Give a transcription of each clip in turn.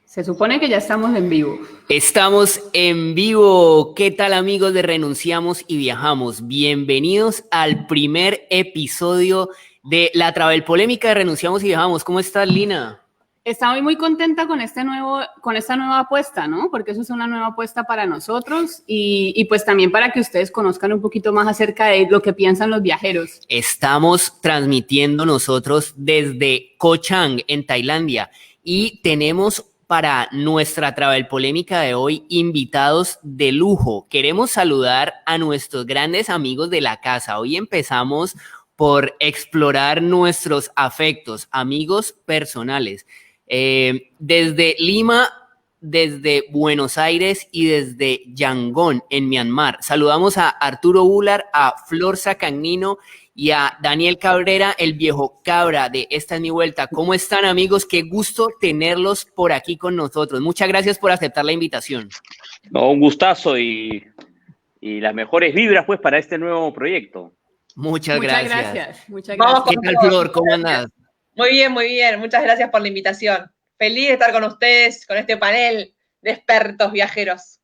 Se supone que ya estamos en vivo. Estamos en vivo. ¿Qué tal, amigos de Renunciamos y Viajamos? Bienvenidos al primer episodio de la Travel Polémica de Renunciamos y Viajamos. ¿Cómo estás, Lina? Estoy muy contenta con esta nueva apuesta, ¿no? Porque eso es una nueva apuesta para nosotros y pues también para que ustedes conozcan un poquito más acerca de lo que piensan los viajeros. Estamos transmitiendo nosotros desde Koh Chang, en Tailandia, y tenemos para nuestra Travel Polémica de hoy invitados de lujo. Queremos saludar a nuestros grandes amigos de la casa. Hoy empezamos por explorar nuestros afectos, amigos personales. Desde Lima, desde Buenos Aires y desde Yangon, en Myanmar. Saludamos a Arturo Bular, a Flor Sacagnino y a Daniel Cabrera, el viejo cabra de Esta es mi vuelta. ¿Cómo están, amigos? Qué gusto tenerlos por aquí con nosotros. Muchas gracias por aceptar la invitación. No, un gustazo y las mejores vibras pues para este nuevo proyecto. Muchas gracias. Vamos ¿Qué tal, Flor? ¿Cómo andas? Muy bien, muy bien. Muchas gracias por la invitación. Feliz de estar con ustedes, con este panel de expertos viajeros.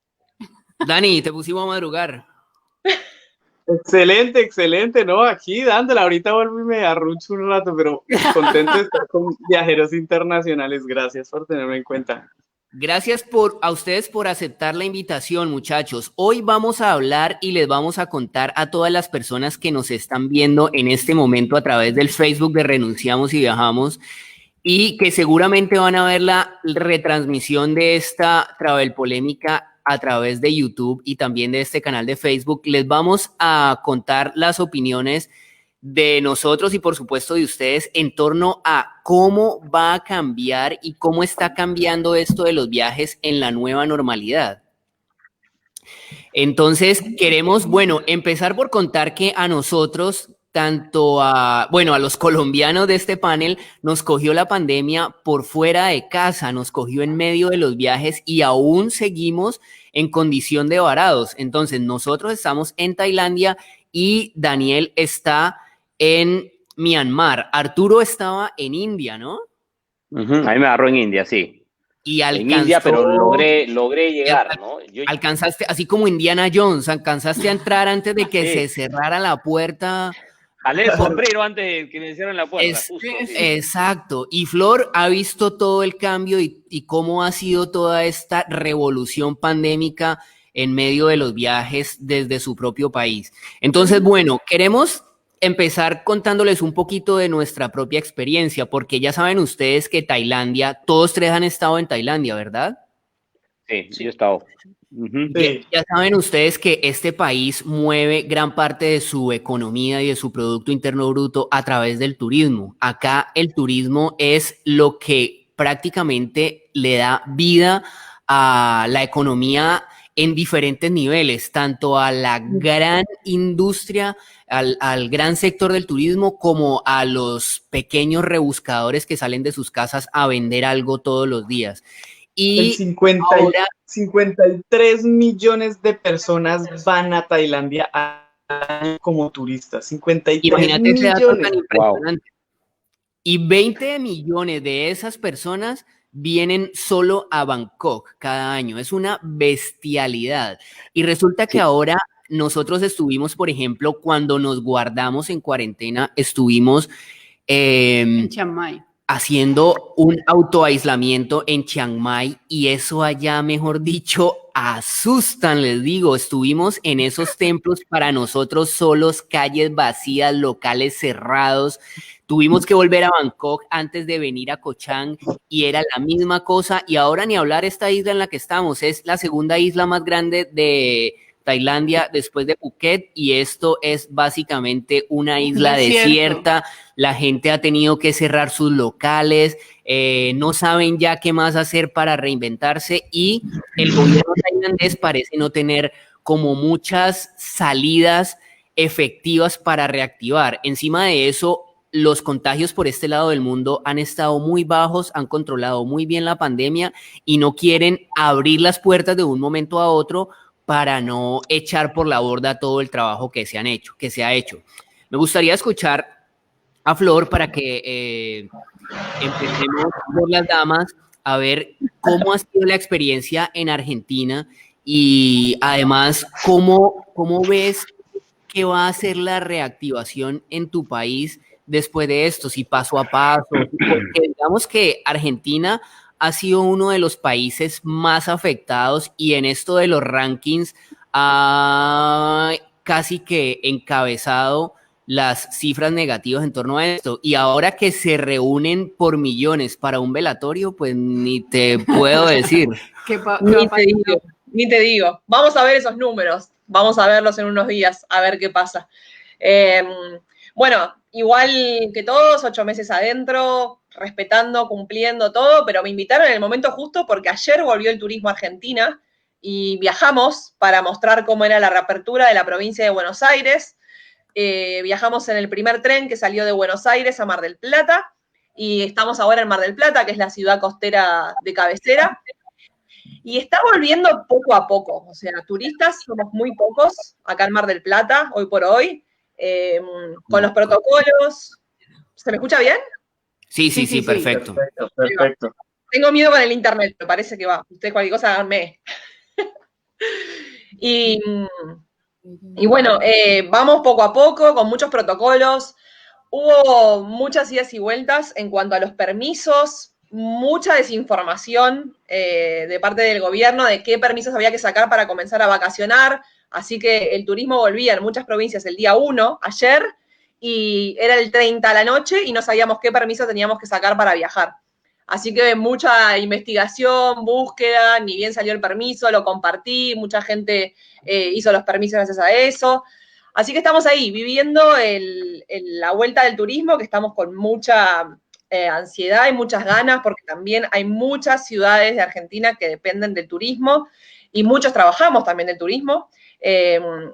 Dani, te pusimos a madrugar. Excelente, ¿no? Aquí dándola. Ahorita vuelvo y me arruncho un rato, pero contento de estar con viajeros internacionales. Gracias por tenerme en cuenta. Gracias a ustedes por aceptar la invitación, muchachos. Hoy vamos a hablar y les vamos a contar a todas las personas que nos están viendo en este momento a través del Facebook de Renunciamos y Viajamos y que seguramente van a ver la retransmisión de esta Travel Polémica a través de YouTube y también de este canal de Facebook. Les vamos a contar las opiniones de nosotros y por supuesto de ustedes en torno a cómo va a cambiar y cómo está cambiando esto de los viajes en la nueva normalidad. Entonces queremos, empezar por contar que a nosotros, tanto a los colombianos de este panel, nos cogió la pandemia por fuera de casa, nos cogió en medio de los viajes y aún seguimos en condición de varados. Entonces nosotros estamos en Tailandia y Daniel está en Myanmar. Arturo estaba en India, ¿no? A mí me agarró en India, sí. Y alcanzó, en India, pero logré llegar, ¿no? Alcanzaste, así como Indiana Jones, alcanzaste a entrar antes de que se cerrara la puerta. Jalé el sombrero antes de que me cierren la puerta. Justo, sí. Exacto. Y Flor ha visto todo el cambio y cómo ha sido toda esta revolución pandémica en medio de los viajes desde su propio país. Entonces, queremos empezar contándoles un poquito de nuestra propia experiencia, porque ya saben ustedes que Tailandia, todos tres han estado en Tailandia, ¿verdad? Sí, yo he estado. Ya saben ustedes que este país mueve gran parte de su economía y de su Producto Interno Bruto a través del turismo. Acá el turismo es lo que prácticamente le da vida a la economía en diferentes niveles, tanto a la gran industria, al gran sector del turismo, como a los pequeños rebuscadores que salen de sus casas a vender algo todos los días. Y 53 millones de personas van a Tailandia como turistas. 53 Imagínate millones. ese dato tan impresionante. Y 20 millones de esas personas vienen solo a Bangkok cada año. Es una bestialidad. Y resulta que ahora nosotros estuvimos, por ejemplo, cuando nos guardamos en cuarentena, estuvimos en Chiang Mai, haciendo un autoaislamiento en Chiang Mai, y eso allá, mejor dicho, asustan, les digo. Estuvimos en esos templos para nosotros solos, calles vacías, locales cerrados. Tuvimos que volver a Bangkok antes de venir a Koh Chang y era la misma cosa. Y ahora ni hablar, esta isla en la que estamos es la segunda isla más grande de Tailandia después de Phuket, y esto es básicamente una isla desierta. La gente ha tenido que cerrar sus locales, no saben ya qué más hacer para reinventarse, y el gobierno tailandés parece no tener como muchas salidas efectivas para reactivar. Encima de eso, los contagios por este lado del mundo han estado muy bajos, han controlado muy bien la pandemia y no quieren abrir las puertas de un momento a otro para no echar por la borda todo el trabajo que se ha hecho. Me gustaría escuchar a Flor para que empecemos por las damas a ver ¿cómo ha sido la experiencia en Argentina? Y además, ¿cómo ves que va a ser la reactivación en tu país después de esto? Si paso a paso, porque digamos que Argentina ha sido uno de los países más afectados y en esto de los rankings ha casi que encabezado las cifras negativas en torno a esto. Y ahora que se reúnen por millones para un velatorio, pues ni te puedo decir. ¿Qué va a Ni te pasar? digo, ni te digo. Vamos a ver esos números. Vamos a verlos en unos días, a ver qué pasa. Bueno, igual que todos, 8 meses adentro, respetando, cumpliendo todo, pero me invitaron en el momento justo porque ayer volvió el turismo a Argentina y viajamos para mostrar cómo era la reapertura de la provincia de Buenos Aires. Viajamos en el primer tren que salió de Buenos Aires a Mar del Plata y estamos ahora en Mar del Plata, que es la ciudad costera de cabecera. Y está volviendo poco a poco, o sea, turistas somos muy pocos acá en Mar del Plata, hoy por hoy, con los protocolos. ¿Se me escucha bien? Sí, perfecto. Perfecto. Tengo miedo con el internet, me parece que va. Ustedes cualquier cosa háganme. y bueno, vamos poco a poco, con muchos protocolos. Hubo muchas idas y vueltas en cuanto a los permisos, mucha desinformación de parte del gobierno de qué permisos había que sacar para comenzar a vacacionar. Así que el turismo volvía en muchas provincias el día 1, ayer, y era el 30 a la noche y no sabíamos qué permiso teníamos que sacar para viajar. Así que mucha investigación, búsqueda, ni bien salió el permiso, lo compartí, mucha gente hizo los permisos gracias a eso. Así que estamos ahí, viviendo la vuelta del turismo, que estamos con mucha ansiedad y muchas ganas, porque también hay muchas ciudades de Argentina que dependen del turismo y muchos trabajamos también del turismo.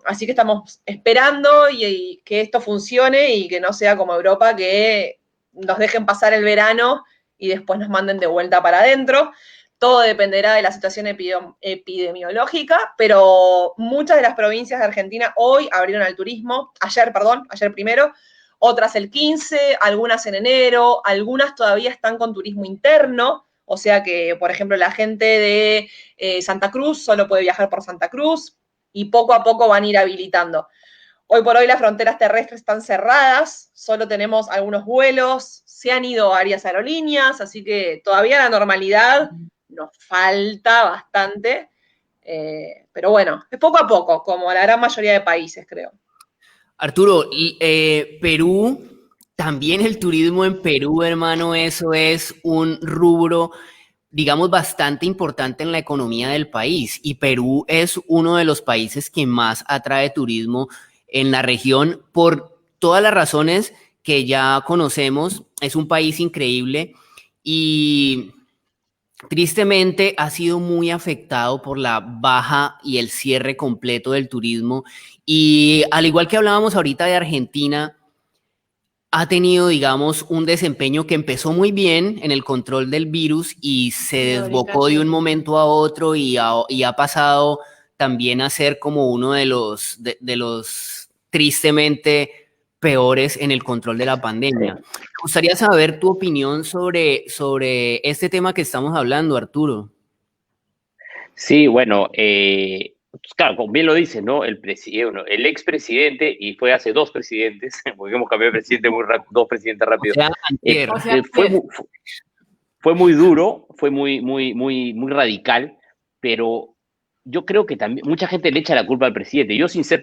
Así que estamos esperando y que esto funcione y que no sea como Europa, que nos dejen pasar el verano y después nos manden de vuelta para adentro. Todo dependerá de la situación epidemiológica, pero muchas de las provincias de Argentina hoy abrieron al turismo, ayer primero, otras el 15, algunas en enero, algunas todavía están con turismo interno, o sea que, por ejemplo, la gente de Santa Cruz solo puede viajar por Santa Cruz y poco a poco van a ir habilitando. Hoy por hoy las fronteras terrestres están cerradas, solo tenemos algunos vuelos, se han ido varias aerolíneas, así que todavía la normalidad nos falta bastante, pero bueno, es poco a poco, como la gran mayoría de países, creo. Arturo, Perú, también el turismo en Perú, hermano, eso es un rubro, digamos, bastante importante en la economía del país. Y Perú es uno de los países que más atrae turismo en la región por todas las razones que ya conocemos. Es un país increíble y tristemente ha sido muy afectado por la baja y el cierre completo del turismo. Y al igual que hablábamos ahorita de Argentina, ha tenido, digamos, un desempeño que empezó muy bien en el control del virus y se desbocó de un momento a otro y ha pasado también a ser como uno de los tristemente peores en el control de la pandemia. Me gustaría saber tu opinión sobre este tema que estamos hablando, Arturo. Sí, bueno, claro, como bien lo dice, ¿no? El expresidente, y fue hace 2 presidentes, porque hemos cambiado de presidente muy rápido, 2 presidentes rápido. Fue muy duro, fue muy radical, pero yo creo que también mucha gente le echa la culpa al presidente. Yo sin ser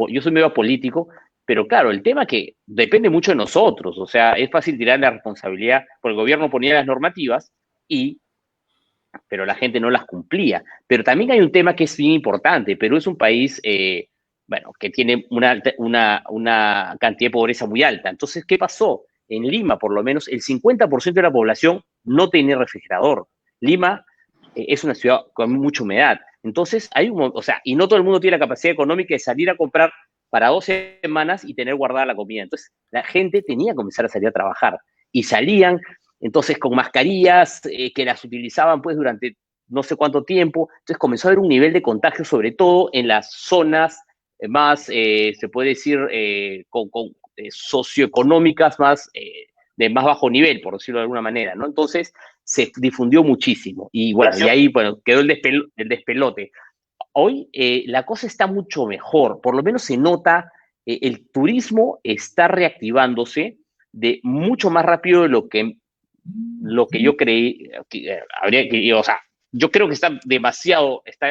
yo soy medio político, pero claro, el tema que depende mucho de nosotros, o sea, es fácil tirar la responsabilidad, porque el gobierno ponía las normativas pero la gente no las cumplía. Pero también hay un tema que es bien importante. Perú es un país, bueno, que tiene una cantidad de pobreza muy alta. Entonces, ¿qué pasó? En Lima, por lo menos, el 50% de la población no tiene refrigerador. Lima es una ciudad con mucha humedad. Entonces, y no todo el mundo tiene la capacidad económica de salir a comprar para 2 semanas y tener guardada la comida. Entonces, la gente tenía que comenzar a salir a trabajar. Y salían, entonces, con mascarillas que las utilizaban pues durante no sé cuánto tiempo. Entonces comenzó a haber un nivel de contagio, sobre todo en las zonas más, se puede decir, socioeconómicas más, de más bajo nivel, por decirlo de alguna manera, ¿no? Entonces, se difundió muchísimo. Y bueno, y ahí bueno, quedó el despelote. Hoy la cosa está mucho mejor, por lo menos se nota, el turismo está reactivándose de mucho más rápido de lo que yo creí, o sea, yo creo que está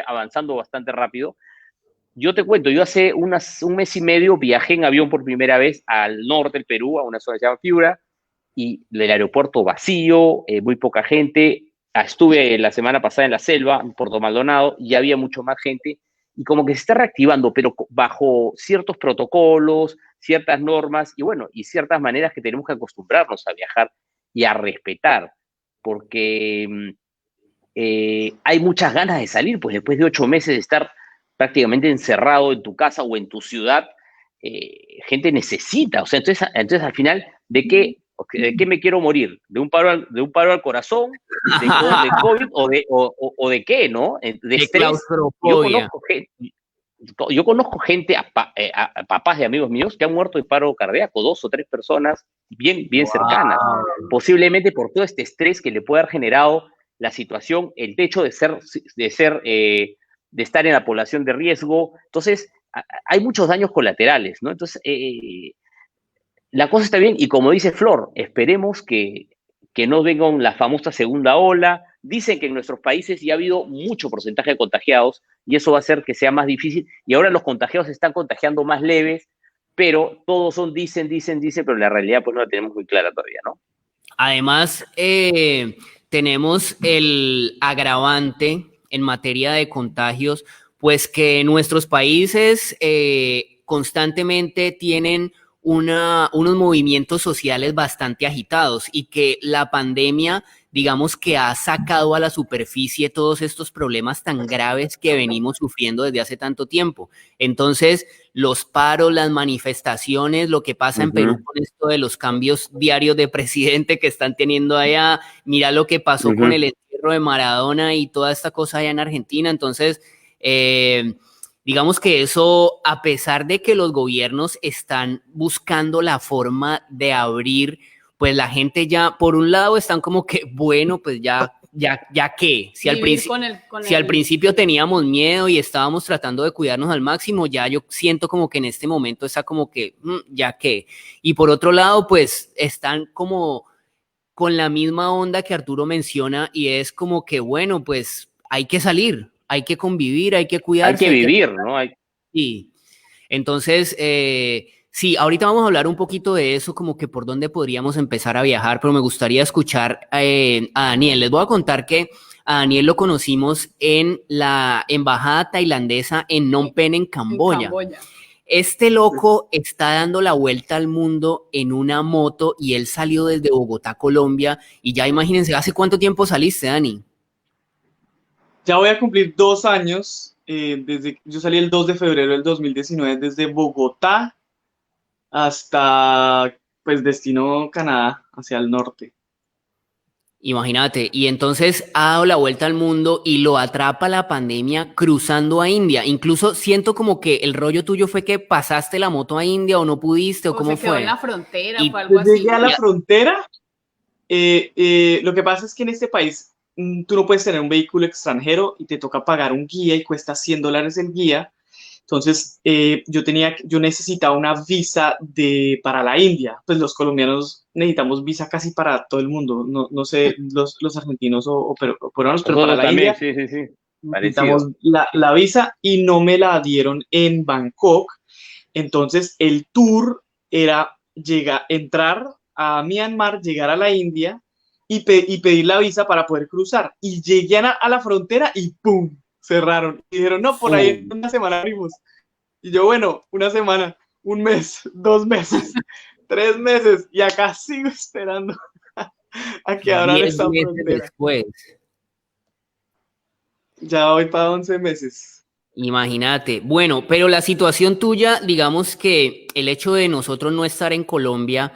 avanzando bastante rápido. Yo te cuento, yo hace un mes y medio viajé en avión por primera vez al norte del Perú, a una zona que se llama Piura, y el aeropuerto vacío, muy poca gente. Estuve la semana pasada en la selva, en Puerto Maldonado, y había mucho más gente, y como que se está reactivando, pero bajo ciertos protocolos, ciertas normas, y bueno, y ciertas maneras que tenemos que acostumbrarnos a viajar y a respetar, porque hay muchas ganas de salir, pues después de 8 meses de estar prácticamente encerrado en tu casa o en tu ciudad, gente necesita, o sea, entonces al final, ¿de qué me quiero morir? ¿De un paro al corazón? ¿De COVID? ¿O de qué, no? De estrés. Yo conozco gente, a papás de amigos míos, que han muerto de paro cardíaco, 2 o 3 personas bien cercanas, posiblemente por todo este estrés que le puede haber generado la situación, el hecho de estar en la población de riesgo. Entonces, hay muchos daños colaterales, ¿no? Entonces, la cosa está bien, y como dice Flor, esperemos que no venga la famosa segunda ola. Dicen que en nuestros países ya ha habido mucho porcentaje de contagiados, y eso va a hacer que sea más difícil, y ahora los contagiados se están contagiando más leves, pero todos dicen, pero la realidad pues no la tenemos muy clara todavía, ¿no? Además, tenemos el agravante en materia de contagios, pues que nuestros países constantemente tienen unos movimientos sociales bastante agitados, y que la pandemia, digamos que ha sacado a la superficie todos estos problemas tan graves que venimos sufriendo desde hace tanto tiempo. Entonces, los paros, las manifestaciones, lo que pasa en Perú con esto de los cambios diarios de presidente que están teniendo allá, mira lo que pasó con el entierro de Maradona y toda esta cosa allá en Argentina. Entonces, digamos que eso, a pesar de que los gobiernos están buscando la forma de abrir, pues la gente ya, por un lado, están como que, bueno, pues ya qué. Si al principio teníamos miedo y estábamos tratando de cuidarnos al máximo, ya yo siento como que en este momento está como que, ya qué. Y por otro lado, pues están como con la misma onda que Arturo menciona, y es como que, bueno, pues hay que salir, hay que convivir, hay que cuidarse. Hay que vivir, ¿no? Sí. Entonces, sí, ahorita vamos a hablar un poquito de eso, como que por dónde podríamos empezar a viajar, pero me gustaría escuchar a Daniel. Les voy a contar que a Daniel lo conocimos en la embajada tailandesa en Phnom Penh, en Camboya. Este loco está dando la vuelta al mundo en una moto, y él salió desde Bogotá, Colombia, y ya imagínense, ¿hace cuánto tiempo saliste, Dani? Ya voy a cumplir 2 años, yo salí el 2 de febrero del 2019 desde Bogotá hasta, pues, destino Canadá, hacia el norte. Imagínate, y entonces ha dado la vuelta al mundo y lo atrapa la pandemia cruzando a India. Incluso siento como que el rollo tuyo fue que pasaste la moto a India, o no pudiste, o cómo fue. En la frontera o algo así. Llegué a la frontera. Lo que pasa es que en este país tú no puedes tener un vehículo extranjero y te toca pagar un guía, y cuesta $100 el guía. Entonces, yo necesitaba una visa para la India. Pues los colombianos necesitamos visa casi para todo el mundo. No sé, los argentinos o peruanos, pero para la también, India sí. necesitamos la visa, y no me la dieron en Bangkok. Entonces, el tour era entrar a Myanmar, llegar a la India y pedir la visa para poder cruzar. Y llegué a la frontera y ¡pum! Cerraron. Y dijeron, no, por ahí en una semana abrimos. Y yo, bueno, una semana, 1 mes, 2 meses, 3 meses, y acá sigo esperando a que abran esta frontera. Después. Ya voy para 11 meses. Imagínate. Bueno, pero la situación tuya, digamos que el hecho de nosotros no estar en Colombia,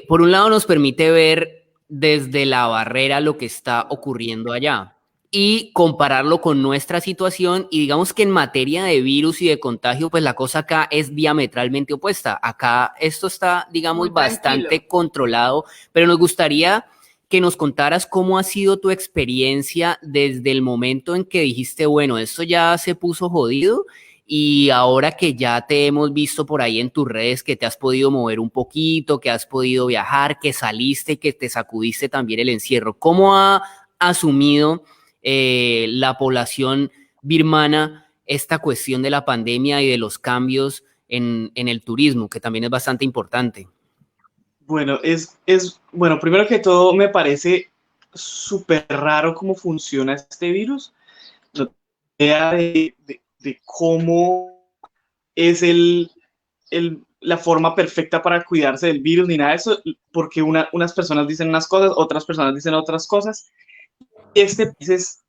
por un lado nos permite ver desde la barrera lo que está ocurriendo allá y compararlo con nuestra situación, y digamos que en materia de virus y de contagio, pues la cosa acá es diametralmente opuesta. Acá esto está, digamos, bastante controlado, pero nos gustaría que nos contaras cómo ha sido tu experiencia desde el momento en que dijiste, bueno, esto ya se puso jodido, y ahora que ya te hemos visto por ahí en tus redes, que te has podido mover un poquito, que has podido viajar, que saliste, que te sacudiste también el encierro. ¿Cómo ha asumido la población birmana esta cuestión de la pandemia y de los cambios en el turismo, que también es bastante importante? Bueno, bueno, primero que todo me parece súper raro cómo funciona este virus. No tengo idea de cómo es la forma perfecta para cuidarse del virus ni nada de eso, porque unas personas dicen unas cosas, otras personas dicen otras cosas. Este país es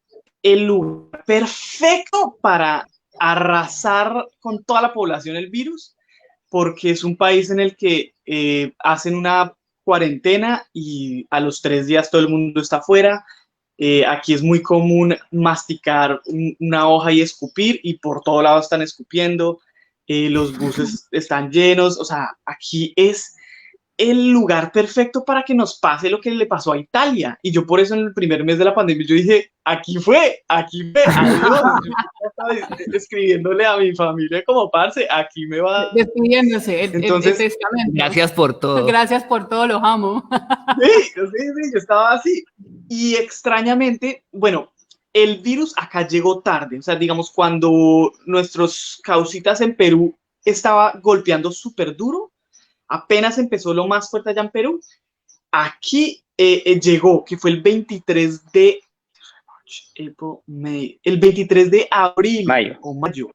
el lugar perfecto para arrasar con toda la población el virus, porque es un país en el que hacen una cuarentena y a los 3 días todo el mundo está afuera. Aquí es muy común masticar una hoja y escupir, y por todo lado están escupiendo. Los buses están llenos. O sea, aquí es el lugar perfecto para que nos pase lo que le pasó a Italia. Y yo por eso en el primer mes de la pandemia yo dije, aquí fue, adiós. Yo estaba escribiéndole a mi familia como, parce, aquí me va. Despidiéndose. Entonces, el testamento. Gracias por todo. Gracias por todo, los amo. Sí, yo estaba así. Y extrañamente, bueno, el virus acá llegó tarde. O sea, digamos, cuando nuestros causitas en Perú estaba golpeando súper duro, apenas empezó lo más fuerte allá en Perú, aquí llegó, que fue el 23 de abril o mayo,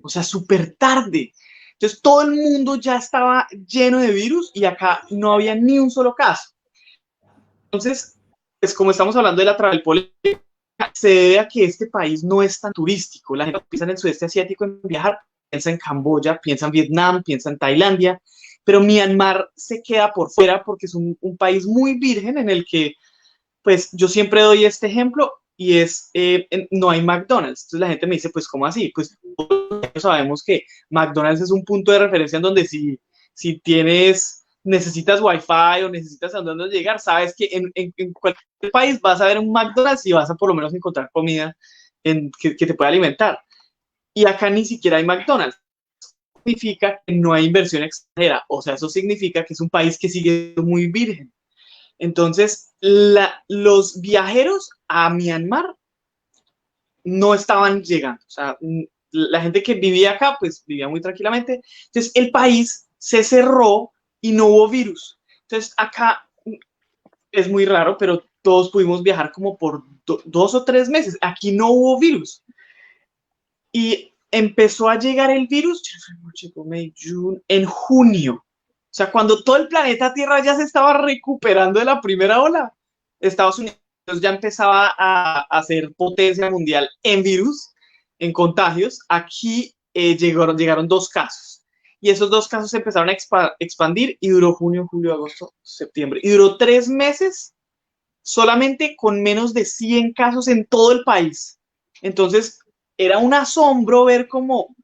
o sea, súper tarde. Entonces todo el mundo ya estaba lleno de virus y acá no había ni un solo caso. Entonces, pues como estamos hablando de la travel policy, se debe a que este país no es tan turístico. La gente piensa en el sudeste asiático en viajar, piensa en Camboya, piensa en Vietnam, piensa en Tailandia, pero Myanmar se queda por fuera porque es un país muy virgen en el que, pues yo siempre doy este ejemplo y es, no hay McDonald's. Entonces la gente me dice, pues ¿cómo así? Pues todos sabemos que McDonald's es un punto de referencia en donde si necesitas Wi-Fi o necesitas a dónde llegar, sabes que en cualquier país vas a ver un McDonald's y vas a por lo menos encontrar comida que te pueda alimentar. Y acá ni siquiera hay McDonald's. Significa que no hay inversión extranjera, o sea, eso significa que es un país que sigue siendo muy virgen. Entonces, los viajeros a Myanmar no estaban llegando, o sea, la gente que vivía acá, pues vivía muy tranquilamente. Entonces, el país se cerró y no hubo virus. Entonces, acá es muy raro, pero todos pudimos viajar como por 2 o 3 meses. Aquí no hubo virus. Y empezó a llegar el virus en junio. O sea, cuando todo el planeta Tierra ya se estaba recuperando de la primera ola, Estados Unidos ya empezaba a hacer potencia mundial en virus, en contagios. Aquí llegaron 2 casos. Y esos 2 casos se empezaron a expandir y duró junio, julio, agosto, septiembre. Y duró 3 meses solamente con menos de 100 casos en todo el país. Entonces, era un asombro ver cómo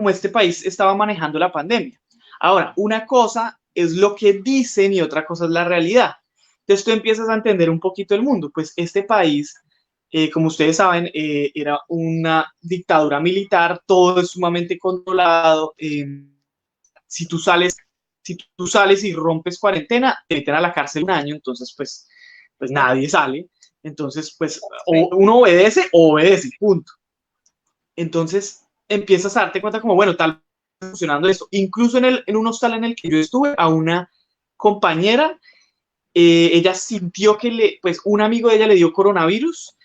este país estaba manejando la pandemia. Ahora, una cosa es lo que dicen y otra cosa es la realidad. Entonces tú empiezas a entender un poquito el mundo. Pues este país, como ustedes saben, era una dictadura militar, todo es sumamente controlado. Si tú sales y rompes cuarentena, te meten a la cárcel 1 año, entonces pues nadie sale. Entonces, pues o uno obedece o obedece, punto. Entonces empiezas a darte cuenta como, bueno, tal vez está funcionando esto. Incluso en un hostal en el que yo estuve, a una compañera, ella sintió que pues un amigo de ella le dio coronavirus,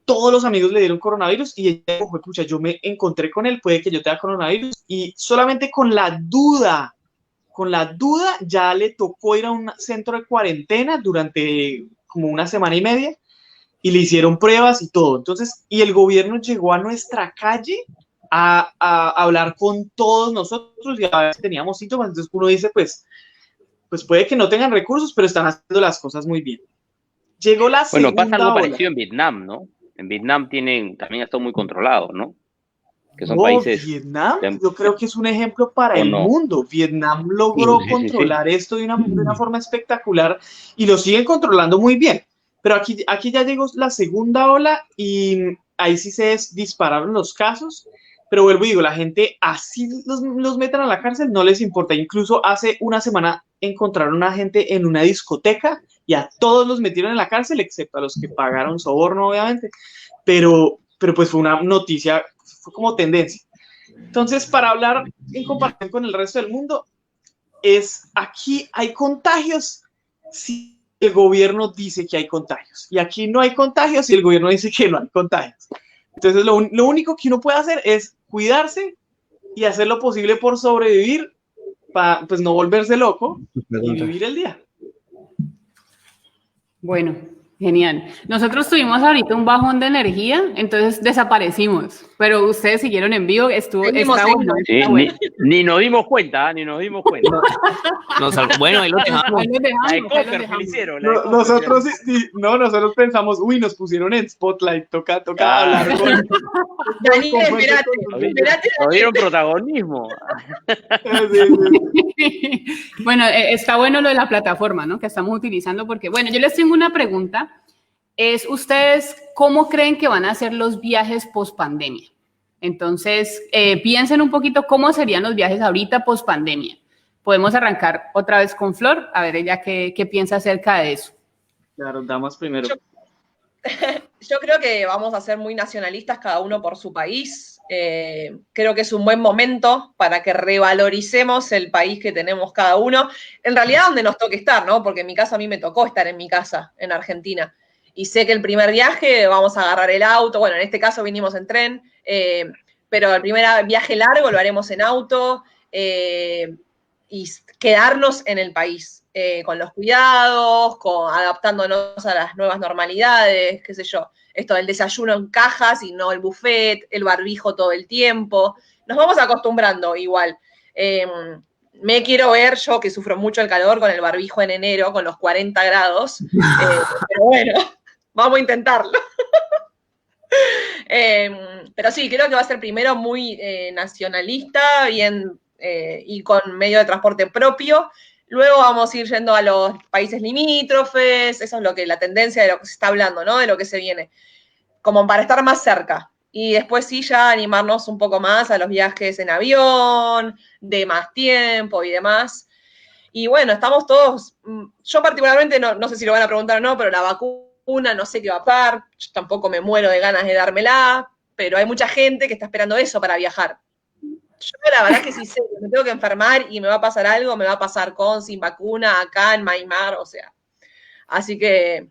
todos los amigos le dieron coronavirus y ella dijo, pucha, yo me encontré con él, puede que yo tenga coronavirus, y solamente con la duda ya le tocó ir a un centro de cuarentena durante como 1 semana y media, y le hicieron pruebas y todo. Entonces, y el gobierno llegó a nuestra calle a hablar con todos nosotros y a ver si teníamos síntomas. Entonces uno dice, pues puede que no tengan recursos, pero están haciendo las cosas muy bien. Llegó la segunda ola. Bueno, pasa algo parecido en Vietnam, ¿no? En Vietnam también está muy controlado, ¿no? Que son países... Vietnam, yo creo que es un ejemplo para el mundo. Vietnam logró controlar esto de una forma espectacular y lo siguen controlando muy bien. Pero aquí ya llegó la segunda ola y ahí sí se dispararon los casos. Pero vuelvo y digo, la gente así los metan a la cárcel, no les importa. Incluso hace una semana encontraron a gente en una discoteca y a todos los metieron en la cárcel, excepto a los que pagaron soborno, obviamente. Pero pues fue una noticia, fue como tendencia. Entonces, para hablar en comparación con el resto del mundo, aquí hay contagios si el gobierno dice que hay contagios. Y aquí no hay contagios si el gobierno dice que no hay contagios. Entonces, lo único que uno puede hacer es cuidarse y hacer lo posible por sobrevivir para pues no volverse loco y vivir el día. Bueno, genial. Nosotros tuvimos ahorita un bajón de energía, entonces desaparecimos, pero ustedes siguieron en vivo, está bueno. Sí, ni nos dimos cuenta, ni nos dimos cuenta. Bueno, ahí lo dejamos. Nosotros pensamos, nos pusieron en spotlight, toca hablar con... Daniel, espérate. Nos dieron protagonismo. Bueno, está bueno lo de la plataforma, ¿no? Que estamos utilizando porque, bueno, yo les tengo una pregunta. ¿Ustedes cómo creen que van a ser los viajes post pandemia? Entonces, piensen un poquito cómo serían los viajes ahorita post pandemia. Podemos arrancar otra vez con Flor, a ver ella qué piensa acerca de eso. Claro, damas primero. Yo creo que vamos a ser muy nacionalistas cada uno por su país. Creo que es un buen momento para que revaloricemos el país que tenemos cada uno. En realidad donde nos toque estar, ¿no? Porque en mi caso a mí me tocó estar en mi casa, en Argentina. Y sé que el primer viaje vamos a agarrar el auto. Bueno, en este caso vinimos en tren, pero el primer viaje largo lo haremos en auto y quedarnos en el país. Con los cuidados, adaptándonos a las nuevas normalidades, qué sé yo. Esto del desayuno en cajas y no el buffet, el barbijo todo el tiempo. Nos vamos acostumbrando igual. Me quiero ver, yo que sufro mucho el calor, con el barbijo en enero, con los 40 grados. Pero bueno, vamos a intentarlo. Pero sí, creo que va a ser primero muy nacionalista, bien, y con medio de transporte propio. Luego vamos a ir yendo a los países limítrofes, eso es la tendencia de lo que se está hablando, ¿no? De lo que se viene, como para estar más cerca. Y después sí ya animarnos un poco más a los viajes en avión, de más tiempo y demás. Y bueno, estamos todos, yo particularmente, no sé si lo van a preguntar o no, pero la vacuna no sé qué va a pasar, yo tampoco me muero de ganas de dármela, pero hay mucha gente que está esperando eso para viajar. Yo la verdad que sí sé que me tengo que enfermar y me va a pasar algo, me va a pasar sin vacuna, acá en Maimar, o sea. Así que,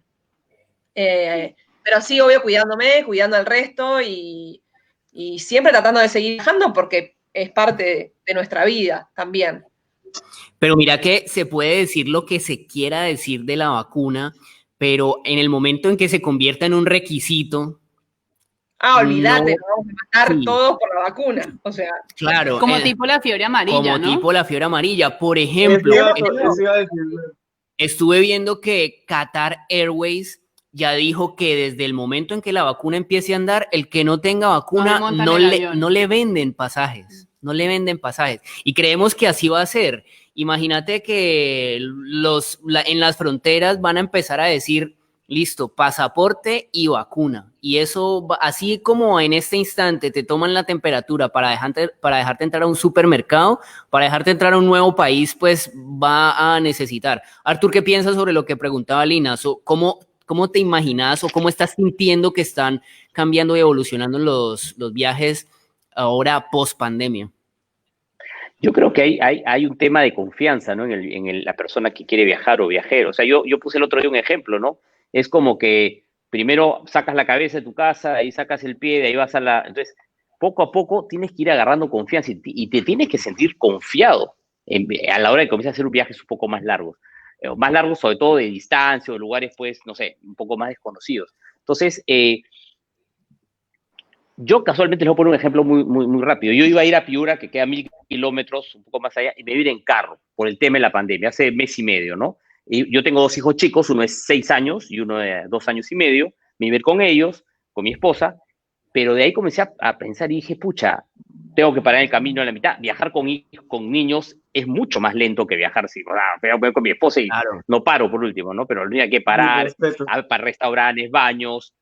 pero sí, obvio, cuidándome, cuidando al resto y siempre tratando de seguir viajando porque es parte de nuestra vida también. Pero mira que se puede decir lo que se quiera decir de la vacuna, pero en el momento en que se convierta en un requisito... olvídate, nos vamos a matar todos por la vacuna, o sea. Claro. Como tipo la fiebre amarilla, ¿no? Tipo la fiebre amarilla. Por ejemplo, estuve viendo que Qatar Airways ya dijo que desde el momento en que la vacuna empiece a andar, el que no tenga vacuna no le venden pasajes. No le venden pasajes. Y creemos que así va a ser. Imagínate que en las fronteras van a empezar a decir... Listo, pasaporte y vacuna. Y eso, así como en este instante te toman la temperatura para dejarte entrar a un supermercado, para dejarte entrar a un nuevo país, pues va a necesitar. Artur, ¿qué piensas sobre lo que preguntaba Lina? ¿Cómo te imaginas o cómo estás sintiendo que están cambiando y evolucionando los viajes ahora post pandemia? Yo creo que hay un tema de confianza, ¿no? En la persona que quiere viajar o viajero. O sea, yo puse el otro día un ejemplo, ¿no? Es como que primero sacas la cabeza de tu casa, ahí sacas el pie, de ahí vas Entonces, poco a poco tienes que ir agarrando confianza y te tienes que sentir confiado a la hora de comenzar a hacer viajes un poco más largos. Más largos sobre todo de distancia o lugares, pues, no sé, un poco más desconocidos. Entonces, yo casualmente les voy a poner un ejemplo muy, muy, muy rápido. Yo iba a ir a Piura, que queda 1000 kilómetros, un poco más allá, y me iba a ir en carro por el tema de la pandemia, hace mes y medio, ¿no? Y yo tengo 2 hijos chicos, uno es 6 años y uno de 2 años y medio. Me iba a ir con ellos, con mi esposa, pero de ahí comencé a pensar y dije, pucha, tengo que parar el camino en la mitad. Viajar con niños es mucho más lento que viajar si voy con mi esposa y Claro. no paro por último, ¿no? Pero tenía que parar para restaurantes, baños,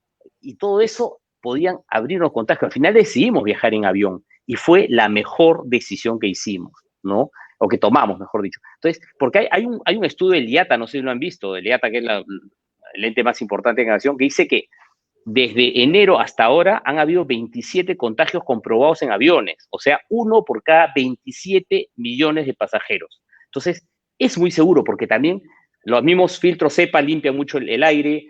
y todo eso podían abrirnos contagios. Al final decidimos viajar en avión y fue la mejor decisión que hicimos, ¿no? O que tomamos, mejor dicho. Entonces, porque hay un estudio del IATA, no sé si lo han visto, del IATA, que es el ente más importante en aviación, que dice que desde enero hasta ahora han habido 27 contagios comprobados en aviones, o sea, 1 por cada 27 millones de pasajeros. Entonces, es muy seguro porque también los mismos filtros CEPA limpian mucho el aire,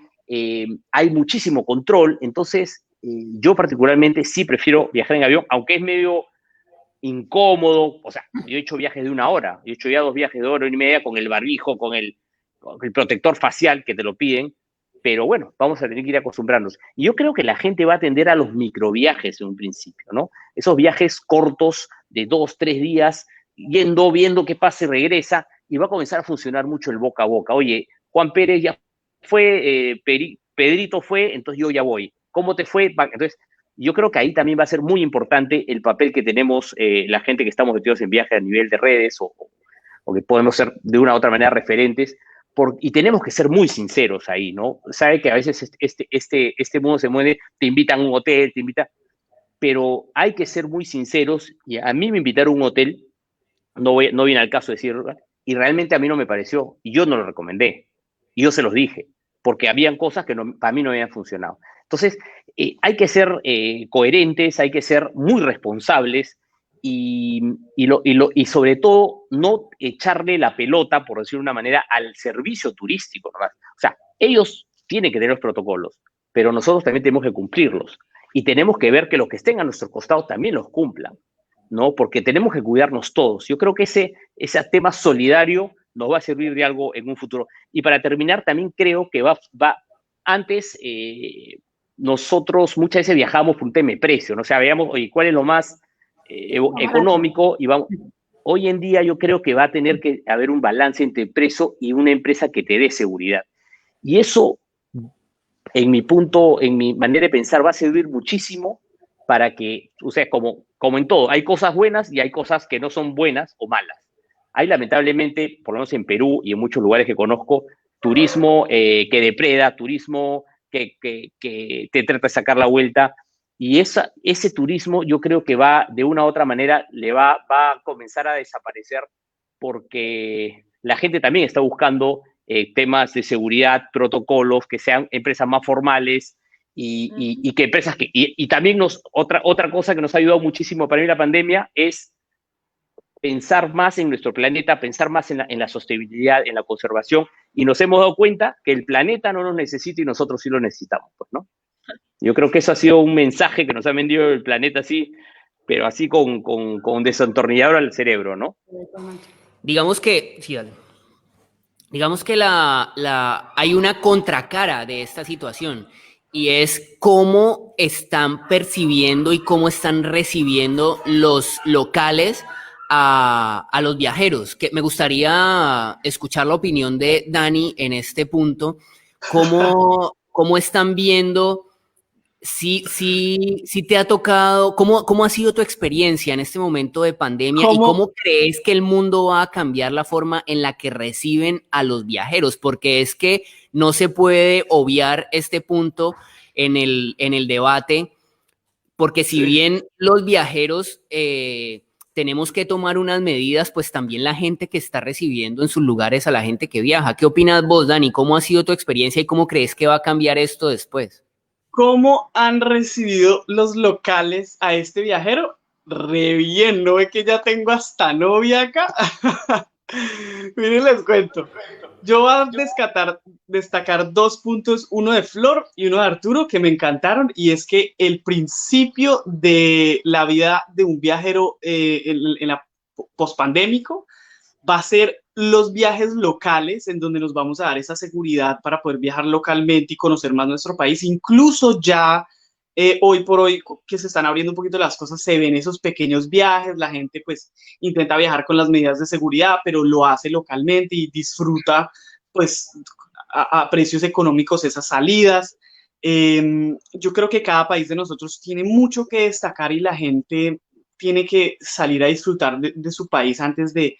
hay muchísimo control, entonces yo particularmente sí prefiero viajar en avión, aunque es medio incómodo, o sea, yo he hecho viajes de 1 hora, yo he hecho ya 2 viajes de 1 hora y media con el barbijo, con el protector facial que te lo piden, pero bueno, vamos a tener que ir acostumbrarnos. Y yo creo que la gente va a tender a los microviajes en un principio, ¿no? Esos viajes cortos de 2, 3 días, viendo qué pasa y regresa, y va a comenzar a funcionar mucho el boca a boca. Oye, Juan Pérez ya fue, Pedrito fue, entonces yo ya voy. ¿Cómo te fue? Entonces, yo creo que ahí también va a ser muy importante el papel que tenemos la gente que estamos metidos en viaje a nivel de redes o que podemos ser de una u otra manera referentes, y tenemos que ser muy sinceros ahí, ¿no? Sabe que a veces este mundo se mueve, te invitan a un hotel, pero hay que ser muy sinceros, y a mí me invitaron a un hotel, no viene al caso decirlo, y realmente a mí no me pareció, y yo no lo recomendé, y yo se los dije, porque habían cosas que para mí no habían funcionado. Entonces, hay que ser coherentes, hay que ser muy responsables, y sobre todo no echarle la pelota, por decirlo de una manera, al servicio turístico nomás. O sea, ellos tienen que tener los protocolos, pero nosotros también tenemos que cumplirlos. Y tenemos que ver que los que estén a nuestro costado también los cumplan, ¿no? Porque tenemos que cuidarnos todos. Yo creo que ese tema solidario nos va a servir de algo en un futuro. Y para terminar, también creo que antes nosotros muchas veces viajamos por un tema de precio, ¿no? O sea, veamos, oye, ¿cuál es lo más económico? Y vamos. Hoy en día yo creo que va a tener que haber un balance entre precio y una empresa que te dé seguridad. Y eso, en mi manera de pensar, va a servir muchísimo para que, o sea, como en todo, hay cosas buenas y hay cosas que no son buenas o malas. Hay lamentablemente, por lo menos en Perú y en muchos lugares que conozco, turismo que depreda, turismo que te trata de sacar la vuelta, y ese turismo yo creo que va, de una u otra manera, va a comenzar a desaparecer porque la gente también está buscando temas de seguridad, protocolos, que sean empresas más formales y que empresas que... Y también otra cosa que nos ha ayudado muchísimo para mí la pandemia es pensar más en nuestro planeta, pensar más en la sostenibilidad, en la conservación, y nos hemos dado cuenta que el planeta no nos necesita y nosotros sí lo necesitamos, pues, ¿no? Yo creo que eso ha sido un mensaje que nos ha vendido el planeta así, pero así con desentornillador al cerebro, ¿no? Digamos que, sí, dale. Digamos que hay una contracara de esta situación, y es cómo están percibiendo y cómo están recibiendo los locales a los viajeros. Que me gustaría escuchar la opinión de Dani en este punto. ¿Cómo están viendo? Sí te ha tocado. ¿Cómo ha sido tu experiencia en este momento de pandemia? ¿Y cómo crees que el mundo va a cambiar la forma en la que reciben a los viajeros? Porque es que no se puede obviar este punto en el debate, porque si bien los viajeros tenemos que tomar unas medidas, pues también la gente que está recibiendo en sus lugares a la gente que viaja. ¿Qué opinas vos, Dani? ¿Cómo ha sido tu experiencia y cómo crees que va a cambiar esto después? ¿Cómo han recibido los locales a este viajero? Re bien, ¿no ve que ya tengo hasta novia acá? Miren, les cuento. Yo voy a destacar 2 puntos, uno de Flor y uno de Arturo, que me encantaron, y es que el principio de la vida de un viajero en la pospandémico va a ser los viajes locales, en donde nos vamos a dar esa seguridad para poder viajar localmente y conocer más nuestro país. Incluso ya hoy por hoy que se están abriendo un poquito las cosas, se ven esos pequeños viajes, la gente pues intenta viajar con las medidas de seguridad, pero lo hace localmente y disfruta pues a precios económicos esas salidas. Yo creo que cada país de nosotros tiene mucho que destacar y la gente tiene que salir a disfrutar de su país antes de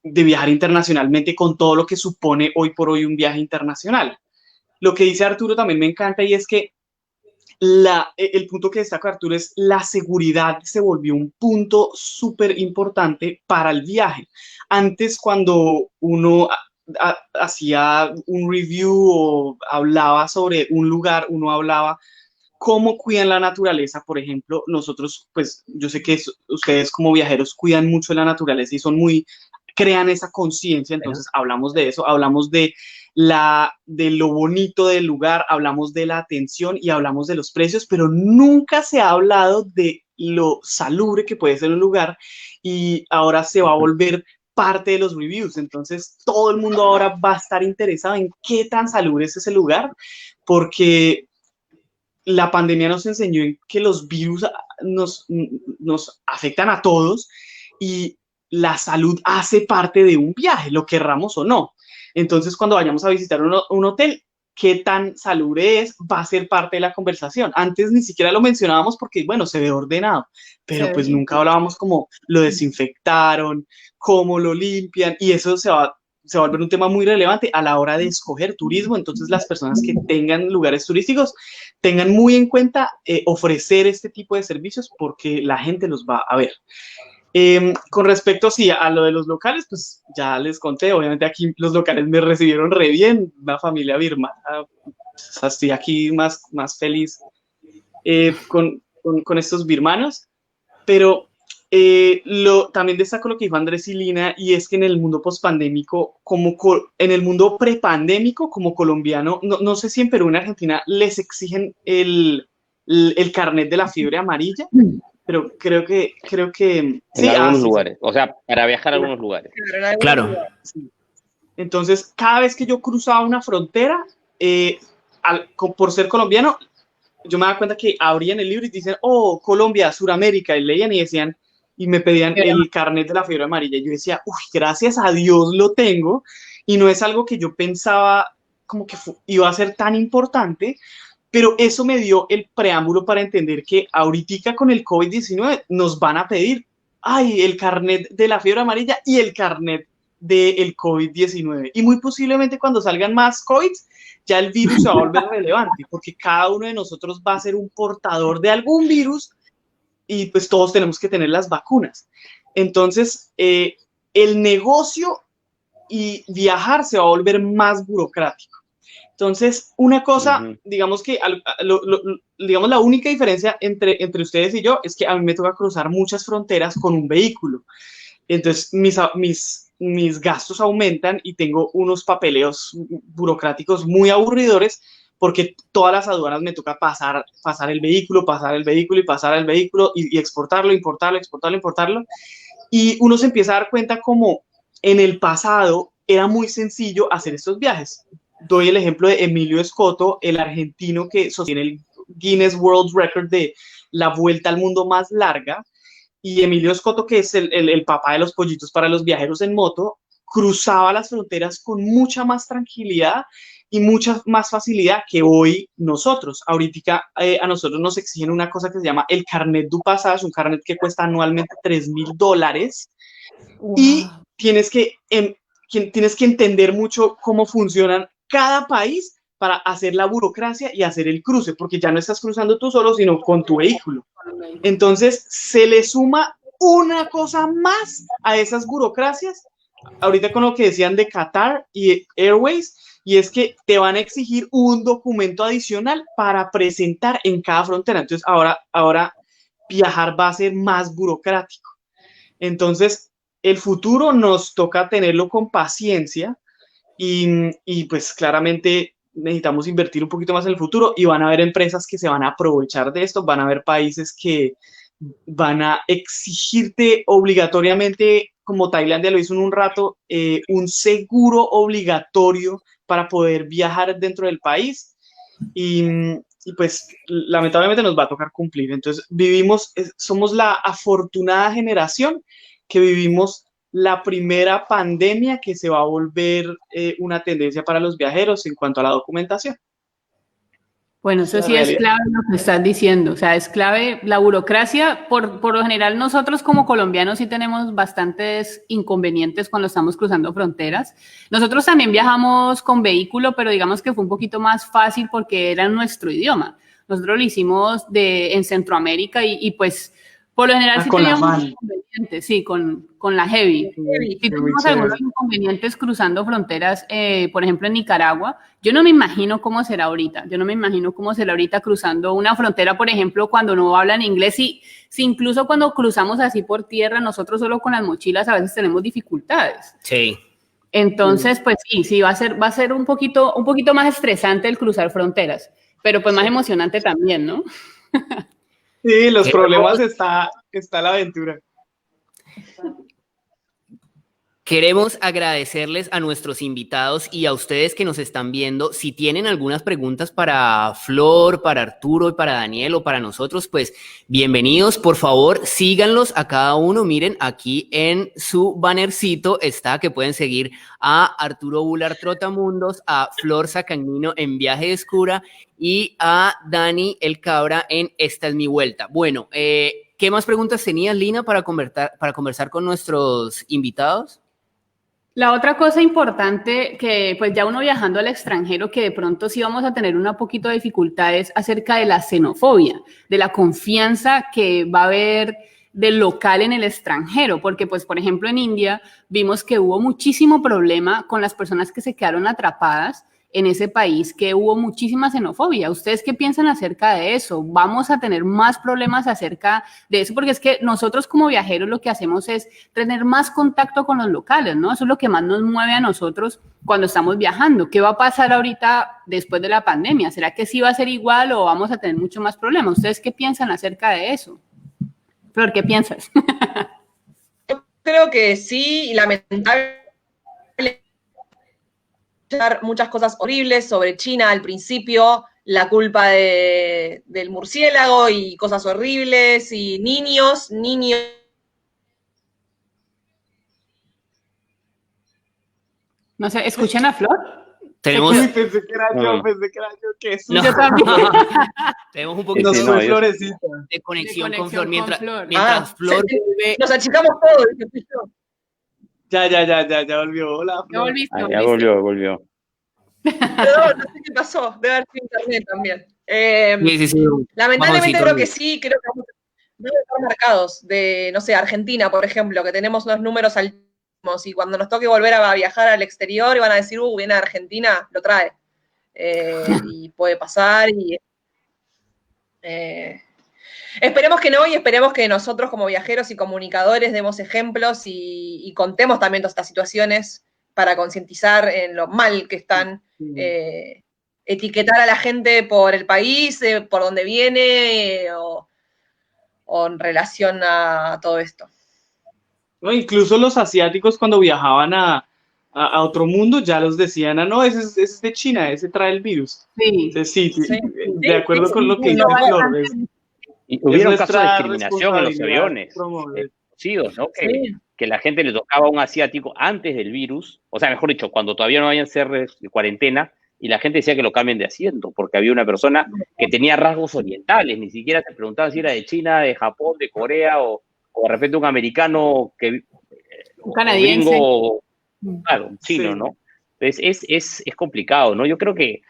viajar internacionalmente con todo lo que supone hoy por hoy un viaje internacional. Lo que dice Arturo también me encanta y es que el punto que destaca Arturo es la seguridad se volvió un punto súper importante para el viaje. Antes, cuando uno hacía un review o hablaba sobre un lugar, uno hablaba cómo cuidan la naturaleza, por ejemplo. Nosotros, pues yo sé que ustedes como viajeros cuidan mucho de la naturaleza y son crean esa conciencia, entonces hablamos de eso, hablamos de lo bonito del lugar, hablamos de la atención y hablamos de los precios, pero nunca se ha hablado de lo salubre que puede ser un lugar y ahora se va a volver parte de los reviews. Entonces todo el mundo ahora va a estar interesado en qué tan salubre es ese lugar, porque la pandemia nos enseñó en que los virus nos afectan a todos y la salud hace parte de un viaje, lo querramos o no. Entonces, cuando vayamos a visitar un hotel, qué tan salubre es, va a ser parte de la conversación. Antes ni siquiera lo mencionábamos porque, bueno, se ve ordenado, pero pues nunca hablábamos como lo desinfectaron, cómo lo limpian, y eso se va a volver un tema muy relevante a la hora de escoger turismo. Entonces, las personas que tengan lugares turísticos tengan muy en cuenta ofrecer este tipo de servicios porque la gente los va a ver. Con respecto, sí, a lo de los locales, pues ya les conté, obviamente aquí los locales me recibieron re bien, una familia birmana, o sea, estoy aquí más feliz con estos birmanos, pero también destaco lo que dijo Andrés y Lina, y es que en el mundo pospandémico, en el mundo prepandémico, como colombiano, no sé si en Perú o en Argentina les exigen el carnet de la fiebre amarilla, pero creo que sí, en algunos lugares, o sea, para viajar a algunos lugares. Claro. Sí. Entonces, cada vez que yo cruzaba una frontera, por ser colombiano, yo me daba cuenta que abrían el libro y dicen, oh, Colombia, Suramérica, y leían y decían, y me pedían el carnet de la fiebre amarilla. Y yo decía, uy, gracias a Dios lo tengo, y no es algo que yo pensaba como que iba a ser tan importante, pero eso me dio el preámbulo para entender que ahorita con el COVID-19 nos van a pedir, ay, el carnet de la fiebre amarilla y el carnet del COVID-19. Y muy posiblemente cuando salgan más COVID, ya el virus se va a volver relevante, porque cada uno de nosotros va a ser un portador de algún virus y pues todos tenemos que tener las vacunas. Entonces, el negocio y viajar se va a volver más burocrático. Entonces, una cosa, digamos que digamos la única diferencia entre ustedes y yo es que a mí me toca cruzar muchas fronteras con un vehículo. Entonces, mis gastos aumentan y tengo unos papeleos burocráticos muy aburridores porque todas las aduanas me toca pasar el vehículo y exportarlo, importarlo. Y uno se empieza a dar cuenta como en el pasado era muy sencillo hacer estos viajes. Doy el ejemplo de Emilio Escoto, el argentino que sostiene el Guinness World Record de la vuelta al mundo más larga. Y Emilio Escoto, que es el papá de los pollitos para los viajeros en moto, cruzaba las fronteras con mucha más tranquilidad y mucha más facilidad que hoy nosotros. Ahorita a nosotros nos exigen una cosa que se llama el carnet du passage, un carnet que cuesta anualmente $3,000 y tienes que entender mucho cómo funcionan cada país para hacer la burocracia y hacer el cruce, porque ya no estás cruzando tú solo, sino con tu vehículo. Entonces, se le suma una cosa más a esas burocracias, ahorita con lo que decían de Qatar y Airways, y es que te van a exigir un documento adicional para presentar en cada frontera. Entonces, ahora viajar va a ser más burocrático. Entonces, el futuro nos toca tenerlo con paciencia y pues claramente necesitamos invertir un poquito más en el futuro y van a haber empresas que se van a aprovechar de esto, van a haber países que van a exigirte obligatoriamente, como Tailandia lo hizo en un rato, un seguro obligatorio para poder viajar dentro del país y pues lamentablemente nos va a tocar cumplir. Entonces somos la afortunada generación que vivimos la primera pandemia que se va a volver una tendencia para los viajeros en cuanto a la documentación. Bueno, eso La sí es realidad. clave lo que estás diciendo, o sea, es clave la burocracia. Por lo general, nosotros como colombianos sí tenemos bastantes inconvenientes cuando estamos cruzando fronteras. Nosotros también viajamos con vehículo, pero digamos que fue un poquito más fácil porque era nuestro idioma. Nosotros lo hicimos en Centroamérica y pues por lo general sí Con la teníamos van. inconvenientes, sí, con la heavy. Heavy. Sí Muy tuvimos chévere. algunos inconvenientes cruzando fronteras, por ejemplo, en Nicaragua. Yo no me imagino cómo será ahorita. Yo no me imagino cómo será ahorita cruzando una frontera, por ejemplo, cuando no hablan inglés. Si incluso cuando cruzamos así por tierra, nosotros solo con las mochilas a veces tenemos dificultades. Sí. Entonces, pues sí, va a ser un poquito más estresante el cruzar fronteras, pero pues más emocionante también, ¿no? Sí, los Qué problemas está la aventura. Queremos agradecerles a nuestros invitados y a ustedes que nos están viendo. Si tienen algunas preguntas para Flor, para Arturo y para Daniel o para nosotros, pues bienvenidos. Por favor, síganlos a cada uno. Miren, aquí en su bannercito está que pueden seguir a Arturo Bular Trotamundos, a Flor Sacagnino en Viaje de Escura y a Dani El Cabra en Esta es mi vuelta. Bueno, ¿qué más preguntas tenías, Lina, para conversar con nuestros invitados? La otra cosa importante que pues ya uno viajando al extranjero que de pronto sí vamos a tener una poquito de dificultades acerca de la xenofobia, de la confianza que va a haber del local en el extranjero, porque pues por ejemplo en India vimos que hubo muchísimo problema con las personas que se quedaron atrapadas en ese país, que hubo muchísima xenofobia. ¿Ustedes qué piensan acerca de eso? ¿Vamos a tener más problemas acerca de eso? Porque es que nosotros como viajeros lo que hacemos es tener más contacto con los locales, ¿no? Eso es lo que más nos mueve a nosotros cuando estamos viajando. ¿Qué va a pasar ahorita después de la pandemia? ¿Será que sí va a ser igual o vamos a tener mucho más problemas? ¿Ustedes qué piensan acerca de eso? Flor, ¿qué piensas? Yo creo que sí, y lamentablemente muchas cosas horribles sobre China al principio, la culpa del murciélago y cosas horribles, y niños. No sé, ¿escuchan a Flor? Tenemos, Uy, pensé que era yo, No. qué no, Yo también. tenemos un Sí, poquito sí, Nos no, fue yo- Florecita. de conexión De con Flor. conexión Mientras, con Flor. mientras Flor vuelve, Nos achicamos todos, dije yo. Ya volvió. Hola, Ya Flor. volviste, Ah, ya volviste. volvió. No sé qué pasó, debe haber sido internet también. sí, Lamentablemente bajoncito. creo que sí, creo que vamos a estar marcados de, no sé, Argentina, por ejemplo, que tenemos unos números altísimos y cuando nos toque volver a viajar al exterior y van a decir, viene a Argentina, lo trae. Y puede pasar y esperemos que no, y esperemos que nosotros como viajeros y comunicadores demos ejemplos y contemos también todas estas situaciones para concientizar en lo mal que están, etiquetar a la gente por el país, por donde viene, o en relación a todo esto. No, incluso los asiáticos cuando viajaban a otro mundo ya los decían, no, ese es de China, ese trae el virus. Sí. Entonces, sí, Sí. de acuerdo Sí, con lo que sí, dice no, Flor, Y hubieron casos de nuestra discriminación en los responsabilidad aviones, promover. conocidos, ¿no? Sí. Que la gente le tocaba a un asiático antes del virus, o sea, mejor dicho, cuando todavía no habían ser de cuarentena, y la gente decía que lo cambien de asiento, porque había una persona que tenía rasgos orientales, ni siquiera te preguntaban si era de China, de Japón, de Corea, o de repente un americano que Un canadiense. gringo, claro, un chino, Sí. ¿no? Entonces es complicado, ¿no? Yo creo que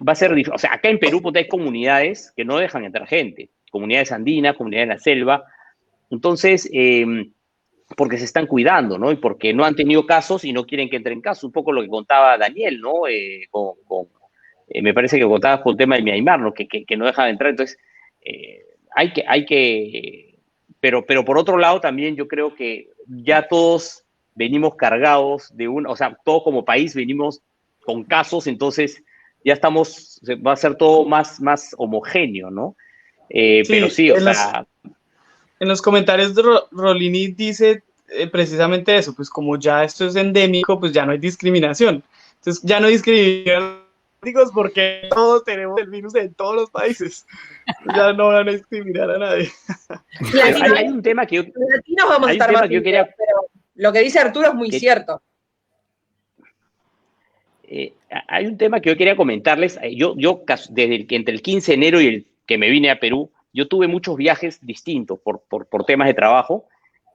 va a ser difícil. O sea, acá en Perú pues, hay comunidades que no dejan entrar gente, comunidades andinas, comunidades en la selva. Entonces, porque se están cuidando, ¿no? Y porque no han tenido casos y no quieren que entren casos. Un poco lo que contaba Daniel, ¿no? Me parece que contabas con el tema de Myanmar, ¿no? Que no dejan de entrar. Entonces, hay que pero por otro lado también yo creo que ya todos venimos cargados de o sea, todos como país venimos con casos, entonces ya va a ser todo más homogéneo, ¿no? Sí, pero sí, o sea... En los comentarios Rolini dice precisamente eso, pues como ya esto es endémico, pues ya no hay discriminación. Entonces ya no hay discriminación porque todos tenemos el virus en todos los países. Ya no van a discriminar a nadie. Hay un tema que yo... Los latinos vamos a estar más que yo quería... pero lo que dice Arturo es muy cierto. hay un tema que yo quería comentarles. Entre el 15 de enero y el que me vine a Perú, yo tuve muchos viajes distintos por temas de trabajo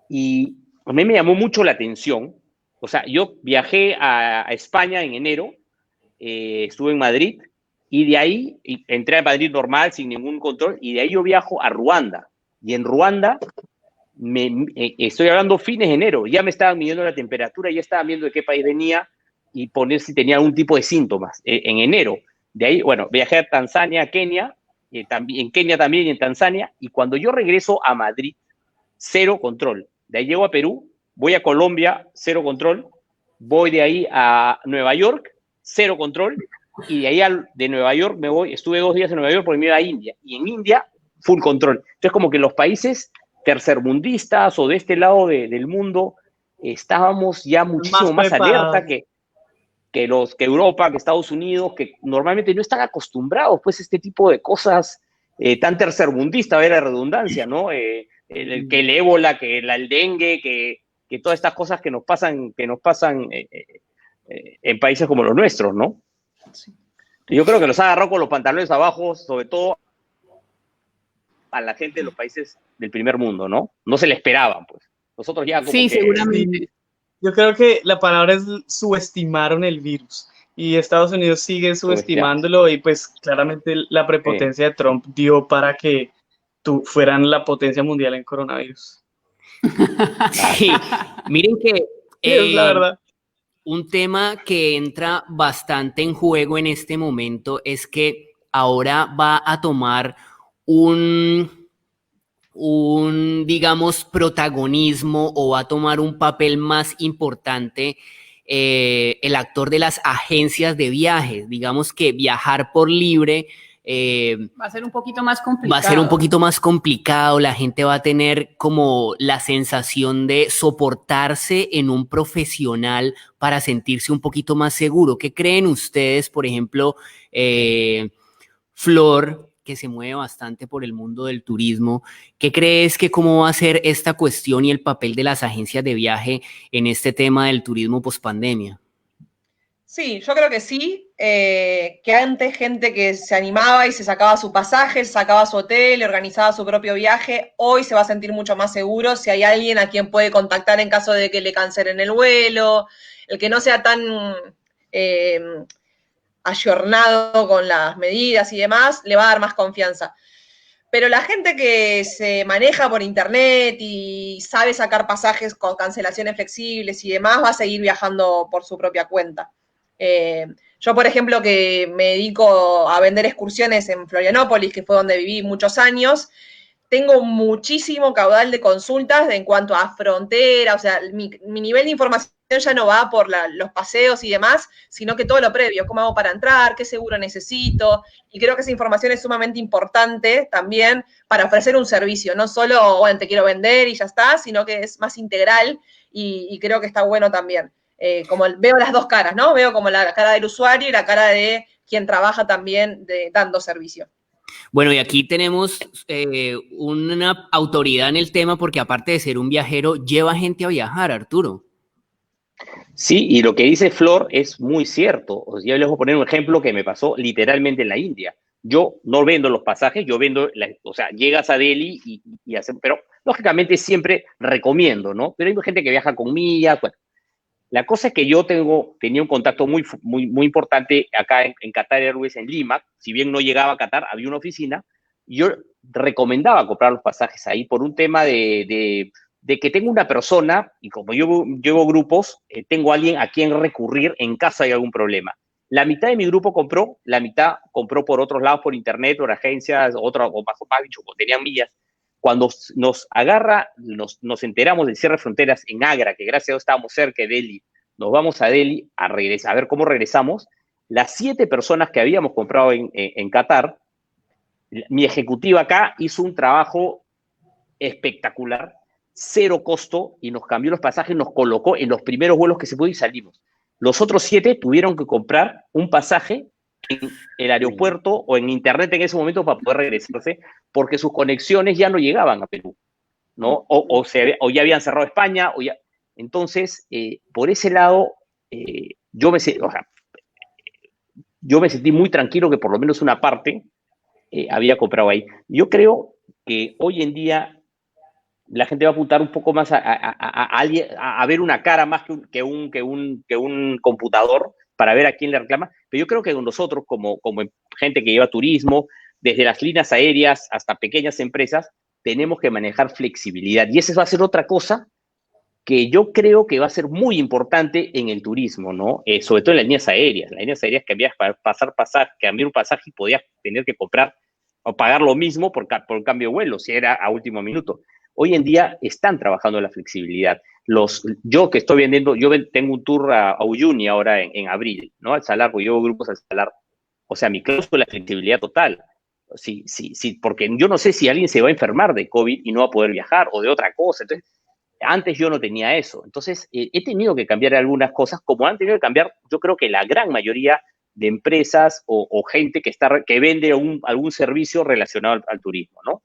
y a mí me llamó mucho la atención. O sea, yo viajé a España en enero, estuve en Madrid y de ahí entré a Madrid normal, sin ningún control, y de ahí yo viajo a Ruanda. Y en Ruanda, estoy hablando fines de enero, ya me estaban midiendo la temperatura, ya estaban viendo de qué país venía y poner si tenía algún tipo de síntomas en enero. De ahí, bueno, viajé a Tanzania, a Kenia, en Kenia también y en Tanzania, y cuando yo regreso a Madrid, cero control. De ahí llego a Perú, voy a Colombia, cero control, voy de ahí a Nueva York, cero control, y de ahí de Nueva York me voy, estuve 2 días en Nueva York porque me iba a India, y en India, full control. Entonces, como que los países tercermundistas o de este lado del mundo, estábamos ya muchísimo más alerta que Europa, que Estados Unidos, que normalmente no están acostumbrados pues a este tipo de cosas tan tercermundistas, a ver la redundancia, ¿no? Que el ébola, que el dengue, que todas estas cosas que nos pasan en países como los nuestros, ¿no? Sí. Yo creo que los ha agarrado con los pantalones abajo, sobre todo a la gente de los países del primer mundo, ¿no? No se le esperaban, pues. Nosotros ya como Sí, que... seguramente. Sí. Yo creo que la palabra es subestimaron el virus y Estados Unidos sigue subestimándolo y pues claramente la prepotencia de Trump dio para que fueran la potencia mundial en coronavirus. Sí, miren que Es la verdad. un tema que entra bastante en juego en este momento es que ahora va a tomar digamos, protagonismo o va a tomar un papel más importante el actor de las agencias de viajes. Digamos que viajar por libre va a ser un poquito más complicado. Va a ser un poquito más complicado, la gente va a tener como la sensación de soportarse en un profesional para sentirse un poquito más seguro. ¿Qué creen ustedes, por ejemplo, Flor, que se mueve bastante por el mundo del turismo? ¿Qué crees que cómo va a ser esta cuestión y el papel de las agencias de viaje en este tema del turismo pospandemia? Sí, yo creo que sí, que antes gente que se animaba y se sacaba su pasaje, se sacaba su hotel, organizaba su propio viaje, hoy se va a sentir mucho más seguro si hay alguien a quien puede contactar en caso de que le cancelen el vuelo, el que no sea tan ayornado con las medidas y demás, le va a dar más confianza. Pero la gente que se maneja por internet y sabe sacar pasajes con cancelaciones flexibles y demás, va a seguir viajando por su propia cuenta. Yo, por ejemplo, que me dedico a vender excursiones en Florianópolis, que fue donde viví muchos años, tengo muchísimo caudal de consultas en cuanto a frontera, o sea, mi nivel de información ya no va por los paseos y demás, sino que todo lo previo, cómo hago para entrar, qué seguro necesito, y creo que esa información es sumamente importante también para ofrecer un servicio, no solo, bueno, te quiero vender y ya está, sino que es más integral y creo que está bueno también. Como veo las dos caras, ¿no? Veo como la cara del usuario y la cara de quien trabaja también dando servicio. Bueno, y aquí tenemos una autoridad en el tema porque aparte de ser un viajero, lleva gente a viajar, Arturo. Sí, y lo que dice Flor es muy cierto. O sea, yo les voy a poner un ejemplo que me pasó literalmente en la India. Yo no vendo los pasajes, yo vendo, o sea, llegas a Delhi y hacen, pero lógicamente siempre recomiendo, ¿no? Pero hay gente que viaja con millas, bueno. La cosa es que yo tenía un contacto muy importante acá en Qatar Airways en Lima. Si bien no llegaba a Qatar, había una oficina. Y yo recomendaba comprar los pasajes ahí por un tema de que tengo una persona, y como yo llevo grupos, tengo alguien a quien recurrir en caso de algún problema. La mitad de mi grupo compró, la mitad compró por otros lados, por internet, por agencias, otra, o más dicho, tenían millas. Cuando nos enteramos del cierre de fronteras en Agra, que gracias a Dios estábamos cerca de Delhi, nos vamos a Delhi a regresar, a ver cómo regresamos. Las 7 personas que habíamos comprado en Qatar, mi ejecutiva acá hizo un trabajo espectacular, 0 costo, y nos cambió los pasajes, nos colocó en los primeros vuelos que se pudo y salimos. Los otros 7 tuvieron que comprar un pasaje en el aeropuerto o en internet en ese momento para poder regresarse, porque sus conexiones ya no llegaban a Perú, ¿no? O ya habían cerrado España, Entonces, por ese lado, o sea, yo me sentí muy tranquilo que por lo menos una parte había comprado ahí. Yo creo que hoy en día la gente va a apuntar un poco más a ver una cara más que un computador para ver a quién le reclama. Pero yo creo que nosotros, como gente que lleva turismo, desde las líneas aéreas hasta pequeñas empresas, tenemos que manejar flexibilidad. Y esa va a ser otra cosa que yo creo que va a ser muy importante en el turismo, ¿no? Sobre todo en las líneas aéreas. Las líneas aéreas cambiar un pasaje y podías tener que comprar o pagar lo mismo por cambio de vuelo, si era a último minuto. Hoy en día están trabajando en la flexibilidad. Yo que estoy vendiendo, tengo un tour a Uyuni ahora en abril, ¿no? Al Salar, porque yo grupos al Salar. O sea, mi cláusula es flexibilidad total. Sí, porque yo no sé si alguien se va a enfermar de COVID y no va a poder viajar o de otra cosa. Entonces, antes yo no tenía eso. Entonces, he tenido que cambiar algunas cosas, como han tenido que cambiar, yo creo que la gran mayoría de empresas o gente que vende algún servicio relacionado al turismo, ¿no?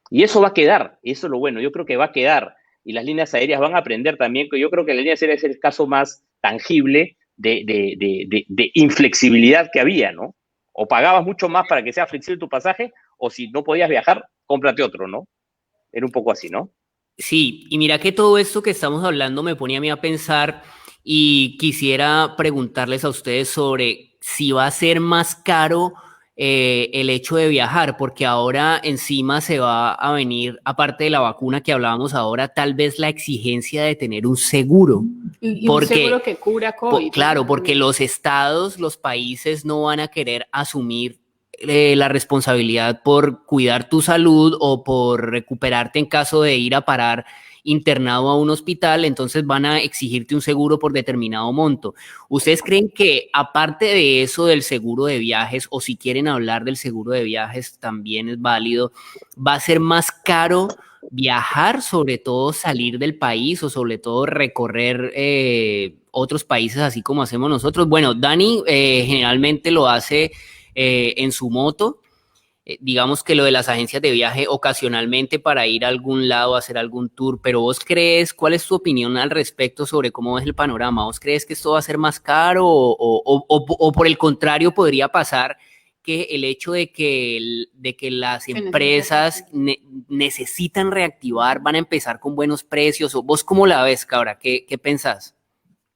Y eso va a quedar, eso es lo bueno, yo creo que va a quedar. Y las líneas aéreas van a aprender también, que yo creo que las líneas aéreas es el caso más tangible de inflexibilidad que había, ¿no? O pagabas mucho más para que sea flexible tu pasaje, o si no podías viajar, cómprate otro, ¿no? Era un poco así, ¿no? Sí, y mira que todo esto que estamos hablando me pone a mí a pensar y quisiera preguntarles a ustedes sobre si va a ser más caro el hecho de viajar, porque ahora encima se va a venir, aparte de la vacuna que hablábamos ahora, tal vez la exigencia de tener un seguro. Y un seguro que cubra COVID. Claro, porque los estados, los países no van a querer asumir la responsabilidad por cuidar tu salud o por recuperarte en caso de ir a parar internado a un hospital, entonces van a exigirte un seguro por determinado monto. ¿Ustedes creen que aparte de eso del seguro de viajes, o si quieren hablar del seguro de viajes también es válido, va a ser más caro viajar, sobre todo salir del país o sobre todo recorrer otros países así como hacemos nosotros? Bueno, Dani generalmente lo hace en su moto. Digamos que lo de las agencias de viaje ocasionalmente para ir a algún lado, a hacer algún tour, pero vos crees, ¿cuál es tu opinión al respecto sobre cómo es el panorama? ¿Vos crees que esto va a ser más caro o por el contrario podría pasar que el hecho de que las empresas necesitan reactivar, van a empezar con buenos precios? ¿O vos cómo la ves, Cabra? ¿Qué pensás?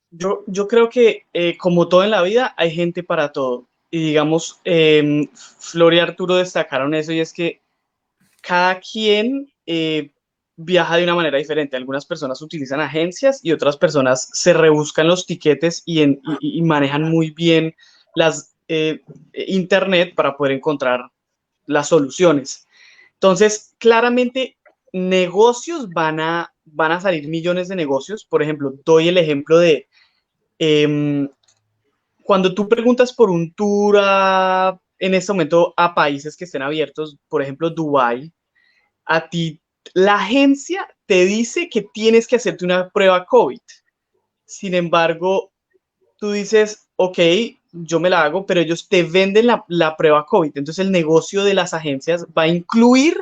Yo creo que, como todo en la vida, hay gente para todo. Y digamos, Flor y Arturo destacaron eso, y es que cada quien viaja de una manera diferente. Algunas personas utilizan agencias y otras personas se rebuscan los tiquetes y manejan muy bien las internet para poder encontrar las soluciones. Entonces, claramente, negocios van a salir millones de negocios. Por ejemplo, doy el ejemplo de cuando tú preguntas por un tour en este momento a países que estén abiertos, por ejemplo, Dubái, a ti la agencia te dice que tienes que hacerte una prueba COVID. Sin embargo, tú dices, ok, yo me la hago, pero ellos te venden la prueba COVID. Entonces el negocio de las agencias va a incluir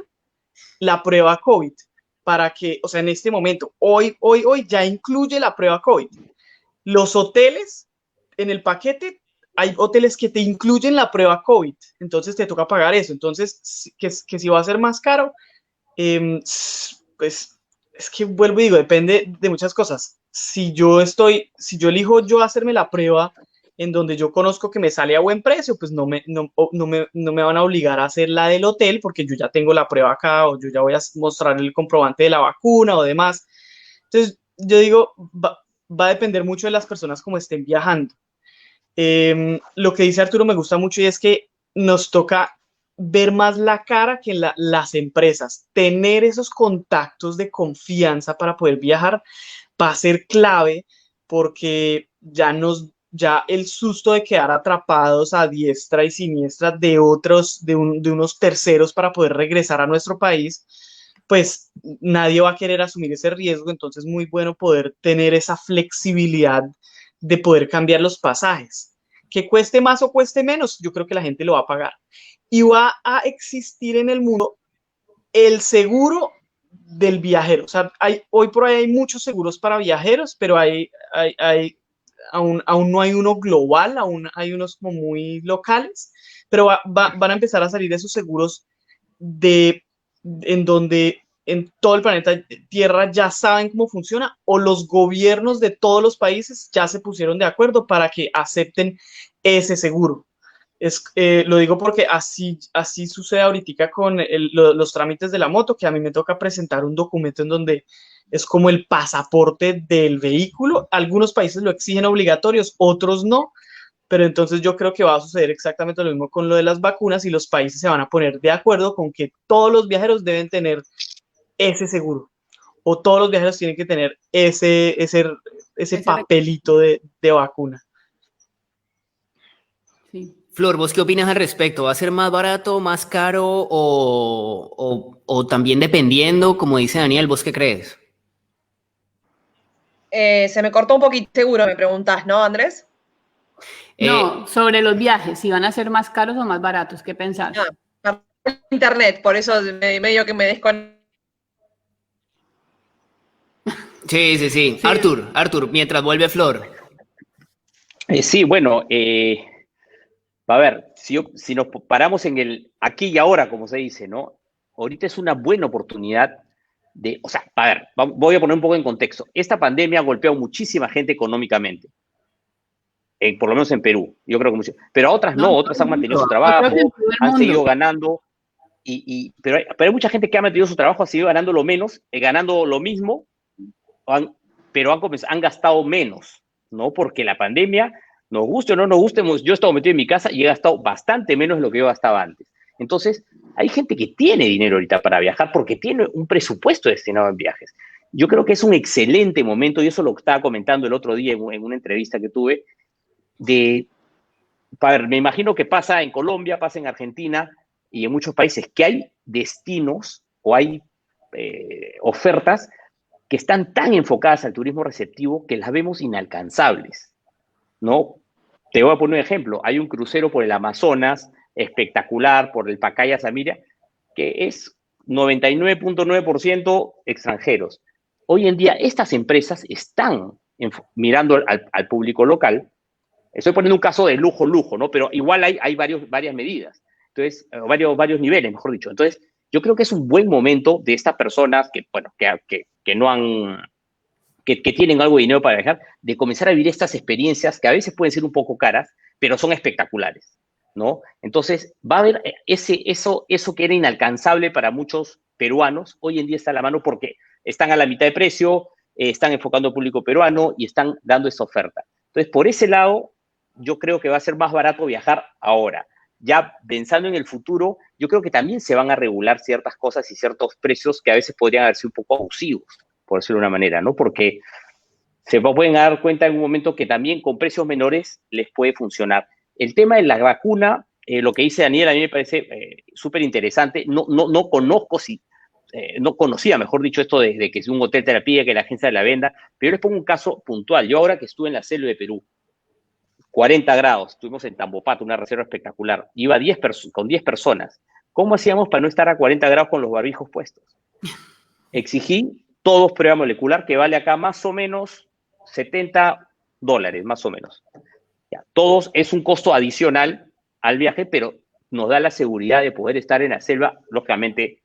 la prueba COVID para que, o sea, en este momento, hoy ya incluye la prueba COVID. Los hoteles en el paquete, hay hoteles que te incluyen la prueba COVID, entonces te toca pagar eso. Entonces, que si va a ser más caro, pues es que vuelvo y digo, depende de muchas cosas. Si yo elijo yo hacerme la prueba en donde yo conozco que me sale a buen precio, pues no me van a obligar a hacer la del hotel porque yo ya tengo la prueba acá, o yo ya voy a mostrar el comprobante de la vacuna o demás. Entonces, yo digo, va a depender mucho de las personas como estén viajando. Lo que dice Arturo me gusta mucho, y es que nos toca ver más la cara que las empresas. Tener esos contactos de confianza para poder viajar va a ser clave, porque ya el susto de quedar atrapados a diestra y siniestra de unos terceros para poder regresar a nuestro país, pues nadie va a querer asumir ese riesgo. Entonces es muy bueno poder tener esa flexibilidad de poder cambiar los pasajes. Que cueste más o cueste menos, yo creo que la gente lo va a pagar. Y va a existir en el mundo el seguro del viajero. O sea, hoy por ahí hay muchos seguros para viajeros, pero hay aún no hay uno global, aún hay unos como muy locales, pero van a empezar a salir esos seguros en donde en todo el planeta Tierra ya saben cómo funciona, o los gobiernos de todos los países ya se pusieron de acuerdo para que acepten ese seguro. Lo digo porque así sucede ahorita con los trámites de la moto, que a mí me toca presentar un documento en donde es como el pasaporte del vehículo. Algunos países lo exigen obligatorios, otros no, pero entonces yo creo que va a suceder exactamente lo mismo con lo de las vacunas, y los países se van a poner de acuerdo con que todos los viajeros deben tener ese seguro, o todos los viajeros tienen que tener ese papelito de vacuna. Sí. Flor, ¿vos qué opinas al respecto? ¿Va a ser más barato, más caro o también dependiendo, como dice Daniel, vos qué crees? Se me cortó un poquito, seguro me preguntás, ¿no, Andrés? No, sobre los viajes, si van a ser más caros o más baratos, ¿qué pensás? Internet, por eso medio que me desconecto. Sí. Artur, mientras vuelve Flor. Sí, bueno, a ver, si nos paramos en el aquí y ahora, como se dice, ¿no? Ahorita es una buena oportunidad o sea, a ver, voy a poner un poco en contexto. Esta pandemia ha golpeado a muchísima gente económicamente, por lo menos en Perú, yo creo que mucho, pero a otras no, otras han mantenido su trabajo, han seguido ganando, pero hay mucha gente que ha mantenido su trabajo, ha seguido ganando lo menos, ganando lo mismo, pero han gastado menos, ¿no? Porque la pandemia, nos guste o no nos guste, yo he estado metido en mi casa y he gastado bastante menos de lo que yo gastaba antes. Entonces, hay gente que tiene dinero ahorita para viajar porque tiene un presupuesto destinado en viajes. Yo creo que es un excelente momento, y eso lo estaba comentando el otro día en una entrevista que tuve, me imagino que pasa en Colombia, pasa en Argentina y en muchos países, que hay destinos o hay ofertas que están tan enfocadas al turismo receptivo que las vemos inalcanzables, ¿no? Te voy a poner un ejemplo. Hay un crucero por el Amazonas espectacular, por el Pacaya Samiria, que es 99.9% extranjeros. Hoy en día estas empresas están mirando al público local. Estoy poniendo un caso de lujo, ¿no? Pero igual hay varias medidas. Entonces, varios niveles, mejor dicho. Entonces, yo creo que es un buen momento de estas personas que no han, que tienen algo de dinero para viajar, de comenzar a vivir estas experiencias que a veces pueden ser un poco caras, pero son espectaculares, ¿no? Entonces, va a haber eso que era inalcanzable para muchos peruanos, hoy en día está a la mano porque están a la mitad de precio, están enfocando al público peruano y están dando esa oferta. Entonces, por ese lado, yo creo que va a ser más barato viajar ahora. Ya pensando en el futuro, yo creo que también se van a regular ciertas cosas y ciertos precios que a veces podrían haber sido un poco abusivos, por decirlo de una manera, ¿no? Porque se pueden dar cuenta en un momento que también con precios menores les puede funcionar. El tema de la vacuna, lo que dice Daniel, a mí me parece súper interesante. No conocía, mejor dicho, esto de que si un hotel te la pide, que la agencia la venda, pero yo les pongo un caso puntual. Yo ahora que estuve en la selva de Perú, 40 grados, estuvimos en Tambopato, una reserva espectacular, iba con 10 personas. ¿Cómo hacíamos para no estar a 40 grados con los barbijos puestos? Exigí todos prueba molecular, que vale acá más o menos $70, más o menos. Ya, todos es un costo adicional al viaje, pero nos da la seguridad de poder estar en la selva, lógicamente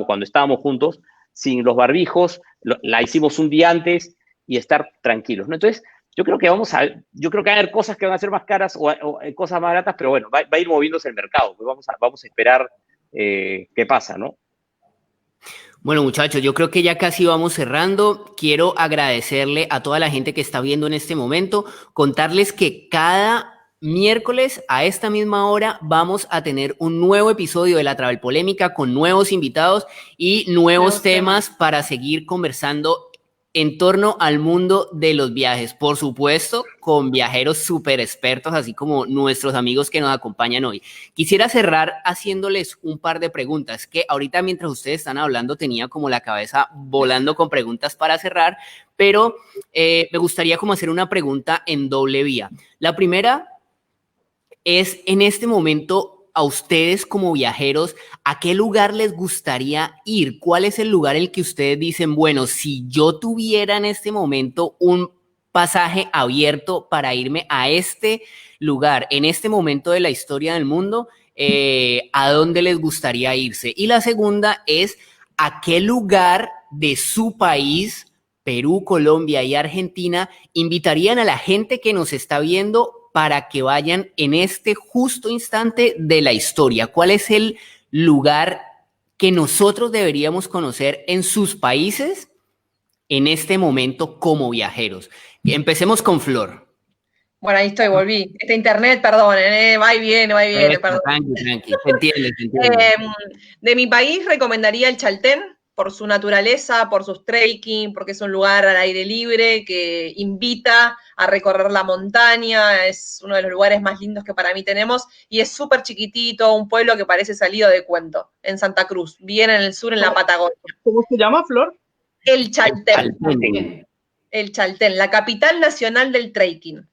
cuando estábamos juntos, sin los barbijos, la hicimos un día antes y estar tranquilos, ¿no? Entonces, yo creo que va a haber cosas que van a ser más caras o cosas más baratas, pero bueno, va a ir moviéndose el mercado. Pues vamos a esperar qué pasa, ¿no? Bueno, muchachos, yo creo que ya casi vamos cerrando. Quiero agradecerle a toda la gente que está viendo en este momento, contarles que cada miércoles a esta misma hora vamos a tener un nuevo episodio de La Travel Polémica con nuevos invitados y nuevos temas para seguir conversando en torno al mundo de los viajes, por supuesto, con viajeros súper expertos, así como nuestros amigos que nos acompañan hoy. Quisiera cerrar haciéndoles un par de preguntas, que ahorita mientras ustedes están hablando tenía como la cabeza volando con preguntas para cerrar, pero me gustaría como hacer una pregunta en doble vía. La primera es, en este momento, a ustedes como viajeros, ¿a qué lugar les gustaría ir? ¿Cuál es el lugar en el que ustedes dicen, bueno, si yo tuviera en este momento un pasaje abierto para irme a este lugar, en este momento de la historia del mundo, ¿a dónde les gustaría irse? Y la segunda es, ¿a qué lugar de su país, Perú, Colombia y Argentina, invitarían a la gente que nos está viendo para que vayan en este justo instante de la historia? ¿Cuál es el lugar que nosotros deberíamos conocer en sus países en este momento como viajeros? Empecemos con Flor. Bueno, ahí estoy, volví. Este internet, perdón, va y viene, perdón. Tranqui, se entiende. De mi país recomendaría el Chaltén, por su naturaleza, por sus trekking, porque es un lugar al aire libre que invita a recorrer la montaña, es uno de los lugares más lindos que para mí tenemos, y es súper chiquitito, un pueblo que parece salido de cuento, en Santa Cruz, bien en el sur, en la Patagonia. ¿Cómo se llama, Flor? El Chaltén. El Chaltén, la capital nacional del trekking.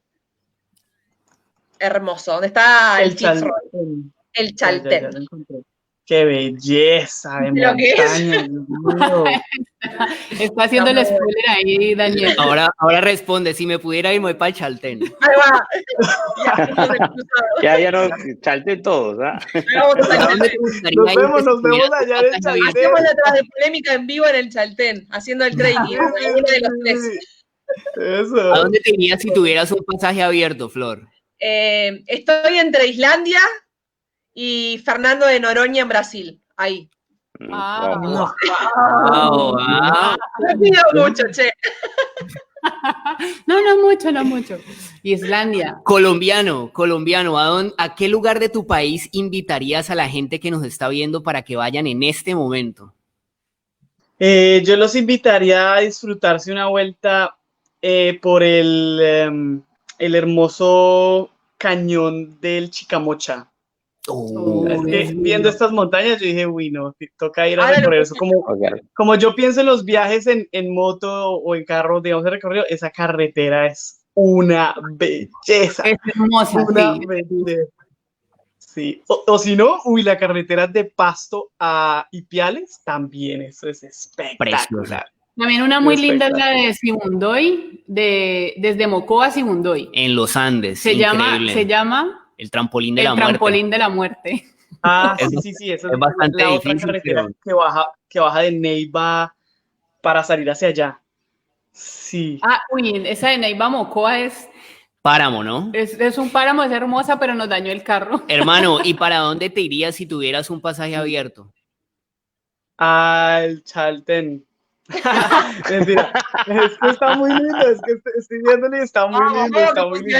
Hermoso, ¿dónde está el Chaltén? El Chaltén. Ya lo encontré. ¡Qué belleza de montaña! Está haciendo el spoiler ahí, Daniel. Ahora responde, si me pudiera ir, me voy para el Chaltén. Ahí va. Ya no, Chaltén todos, ¿ah? Nos vemos allá en el Chaltén. Hacemos la tras de polémica en vivo en el Chaltén, haciendo el trekking. Uno de los tres. Eso. ¿A dónde te irías si tuvieras un pasaje abierto, Flor? Estoy entre Islandia y Fernando de Noronha en Brasil, ahí. Wow. No pido mucho, che. No mucho. Islandia. Colombiano, ¿a qué lugar de tu país invitarías a la gente que nos está viendo para que vayan en este momento? Yo los invitaría a disfrutarse una vuelta por el hermoso cañón del Chicamocha. Es que viendo estas montañas yo dije, uy, no, toca ir a recorrer eso. Como yo pienso en los viajes en moto o en carro, digamos, de recorrido, esa carretera es una belleza. Es hermosa, una belleza. Sí. O si no, uy, la carretera de Pasto a Ipiales también, eso es espectacular. También una muy linda es la de Sibundoy, desde Mocoa a Sibundoy. En los Andes. Se llama el trampolín de la muerte. El trampolín de la muerte. Ah, sí, esa es bastante la difícil, otra carretera que baja de Neiva para salir hacia allá. Sí. Esa de Neiva a Mocoa es páramo, ¿no? Es un páramo, es hermosa, pero nos dañó el carro. Hermano, ¿y para dónde te irías si tuvieras un pasaje abierto? Al Chaltén. Mentira. Es que está muy lindo, es que estoy viéndolo y está muy lindo, está muy lindo.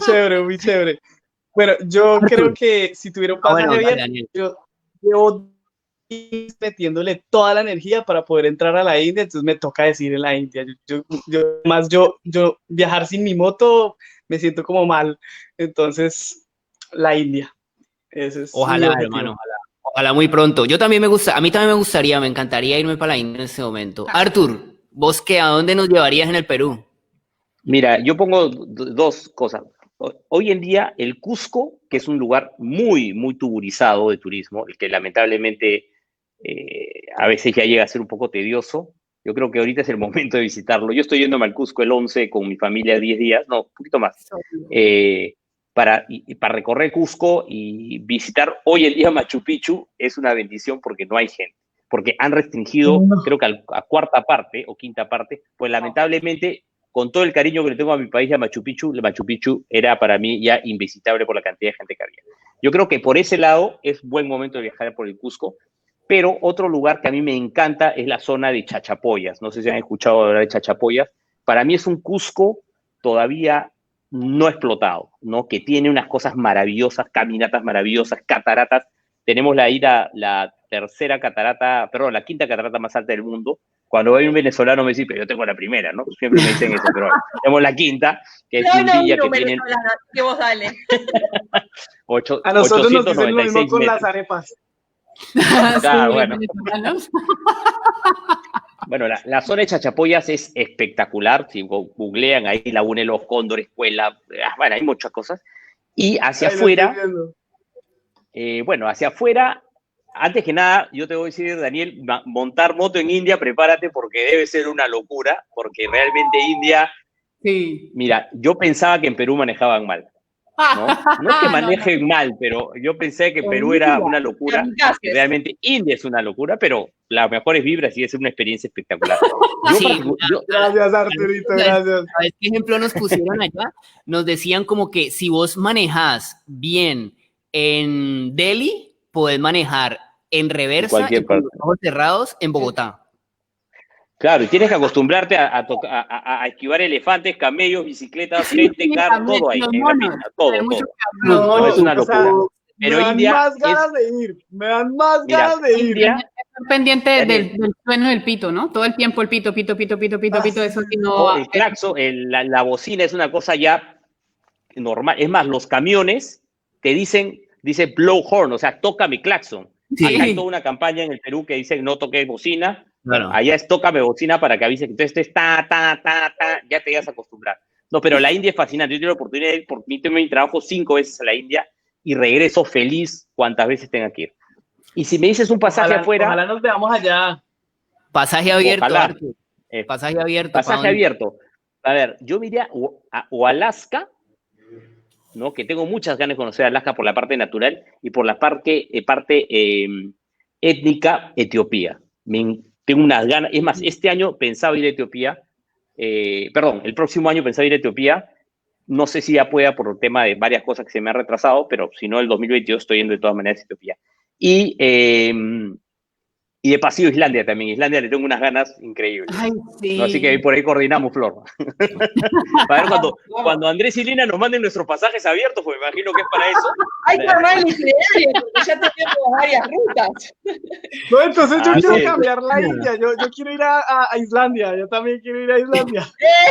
Chévere, muy chévere. Bueno, yo creo que si tuviera un pasaje abierto, yo llevo metiéndole toda la energía para poder entrar a la India, entonces me toca decir en la India. Yo viajar sin mi moto me siento como mal, entonces la India. Ese es ojalá, hermano, ojalá muy pronto. A mí también me gustaría, me encantaría irme para la India en este momento. Arthur, ¿vos qué? ¿A dónde nos llevarías en el Perú? Mira, yo pongo dos cosas. Hoy en día, el Cusco, que es un lugar muy, muy tuburizado de turismo, el que lamentablemente a veces ya llega a ser un poco tedioso, yo creo que ahorita es el momento de visitarlo. Yo estoy yéndome al Cusco el 11 con mi familia 10 días, no, un poquito más, para recorrer Cusco y visitar hoy en día Machu Picchu es una bendición porque no hay gente, porque han restringido, creo que a cuarta parte o quinta parte, pues lamentablemente, con todo el cariño que le tengo a mi país y a Machu Picchu era para mí ya invisitable por la cantidad de gente que había. Yo creo que por ese lado es buen momento de viajar por el Cusco, pero otro lugar que a mí me encanta es la zona de Chachapoyas. No sé si han escuchado hablar de Chachapoyas. Para mí es un Cusco todavía no explotado, ¿no? Que tiene unas cosas maravillosas, caminatas maravillosas, cataratas. Tenemos la quinta catarata más alta del mundo. Cuando hay un venezolano me dice, pero yo tengo la primera, ¿no? Siempre me dicen eso, pero tenemos la quinta, que es un día que tienen... que vos dale. A nosotros nos dicen lo mismo con metros. las arepas. Claro, bueno. Bueno, la zona de Chachapoyas es espectacular. Si googlean ahí, Laguna de los Cóndores, Escuela, bueno, hay muchas cosas. Y hacia afuera, Antes que nada, yo te voy a decir, Daniel, montar moto en India, prepárate porque debe ser una locura, porque realmente India, Sí. mira, yo pensaba que en Perú manejaban mal, ¿no? No es que manejen mal, pero yo pensé que Perú era una locura, y realmente India es una locura, pero las mejores vibras y es una experiencia espectacular. Gracias, Arturito, gracias. ¿Sabes qué ejemplo nos pusieron allá? Nos decían como que si vos manejás bien en Delhi, podés manejar en reversa y con los ojos cerrados en Bogotá. Claro, y tienes que acostumbrarte a esquivar elefantes, camellos, bicicletas, gente, carro, todo ahí, en la pista, todo. No, es una locura. Pero me dan India más ganas de ir, me dan más ganas de ir. India, pendiente del sueno del pito, ¿no? Todo el tiempo el pito, eso sí no... el claxon, la bocina es una cosa ya normal. Es más, los camiones te dice blow horn, o sea, toca mi claxon. Sí. Acá hay toda una campaña en el Perú que dice no toques bocina. Claro. Bueno, allá es tócame bocina para que avise que entonces estés ya te vas a acostumbrar. No, pero la India es fascinante. Yo tuve la oportunidad de ir, por mi trabajo 5 veces a la India y regreso feliz cuantas veces tenga que ir. Y si me dices un pasaje afuera... Ojalá nos veamos allá. Pasaje abierto, Ojalá. Pasaje abierto. Pasaje abierto. A ver, yo me iría o Alaska, ¿no? Que tengo muchas ganas de conocer Alaska por la parte natural y por la parte étnica, Etiopía. Tengo unas ganas. Es más, este año pensaba ir a Etiopía. El próximo año pensaba ir a Etiopía. No sé si ya pueda por el tema de varias cosas que se me han retrasado, pero si no, el 2022 estoy yendo de todas maneras a Etiopía. Y de pasillo Islandia también. Islandia le tengo unas ganas increíbles. Ay, sí. ¿No? Así que por ahí coordinamos, Flor. Para ver cuando Andrés y Lina nos manden nuestros pasajes abiertos, pues me imagino que es para eso. Hay que armar el itinerario, porque ya tenemos varias rutas. No, entonces yo quiero cambiar la India. Yo quiero ir a Islandia. Yo también quiero ir a Islandia.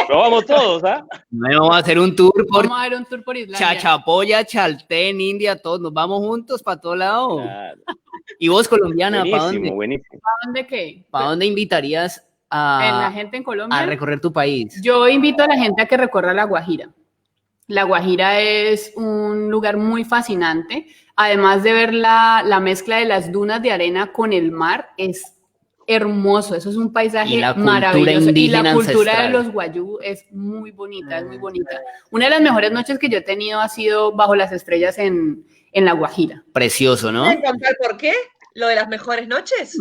Pero vamos todos, ¿ah? Vamos a hacer un tour por Vamos a ver un tour por Islandia. Chachapoya, Chaltén, India, todos. Nos vamos juntos para todos lados. Claro. Y vos, colombiana, ¿para dónde? Buenísimo. ¿Para dónde qué? ¿Para dónde invitarías ¿La gente en Colombia? a recorrer tu país? Yo invito a la gente a que recorra La Guajira. La Guajira es un lugar muy fascinante. Además de ver la mezcla de las dunas de arena con el mar, es hermoso. Eso es un paisaje maravilloso. Y la cultura ancestral de los guayú es muy bonita, es muy bonita. Una de las mejores noches que yo he tenido ha sido bajo las estrellas en La Guajira. Precioso, ¿no? ¿Pueden contar por qué? ¿Lo de las mejores noches?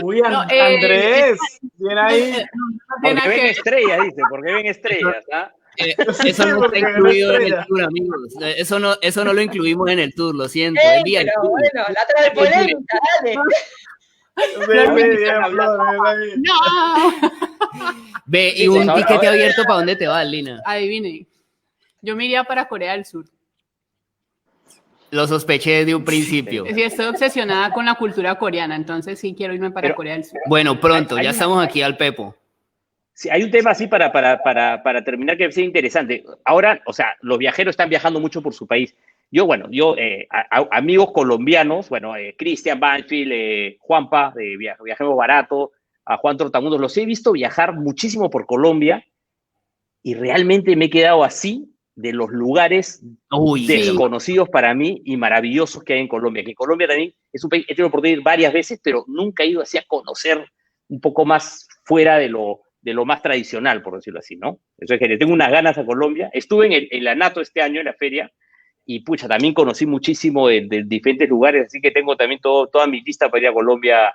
Uy, Andrés, bien ahí. Porque ven estrellas, dice, porque ven estrellas, ¿ah? Eso no está incluido en el tour, amigos. Eso no lo incluimos en el tour, lo siento. Pero bueno, la trae polémica, dale. No. Ve, y un tiquete abierto, ¿para dónde te vas, Lina? Adivine. Yo me iría para Corea del Sur. Lo sospeché desde un principio. Sí, estoy obsesionada con la cultura coreana, entonces sí quiero irme para Corea del Sur. Bueno, pronto, ya estamos aquí al Pepo. Sí, hay un tema así para terminar que sea interesante. Ahora, o sea, los viajeros están viajando mucho por su país. Yo, amigos colombianos, Cristian Banfield, Juanpa, de Viajemos Barato, a Juan Trotamundos, los he visto viajar muchísimo por Colombia y realmente me he quedado así de los lugares desconocidos para mí y maravillosos que hay en Colombia. Que Colombia también es un país, he tenido la oportunidad de ir varias veces, pero nunca he ido así a conocer un poco más fuera de lo más tradicional, por decirlo así, ¿no? Eso es que le tengo unas ganas a Colombia. Estuve en la NATO este año, en la feria, y pucha, también conocí muchísimo de diferentes lugares, así que tengo también toda mi lista para ir a Colombia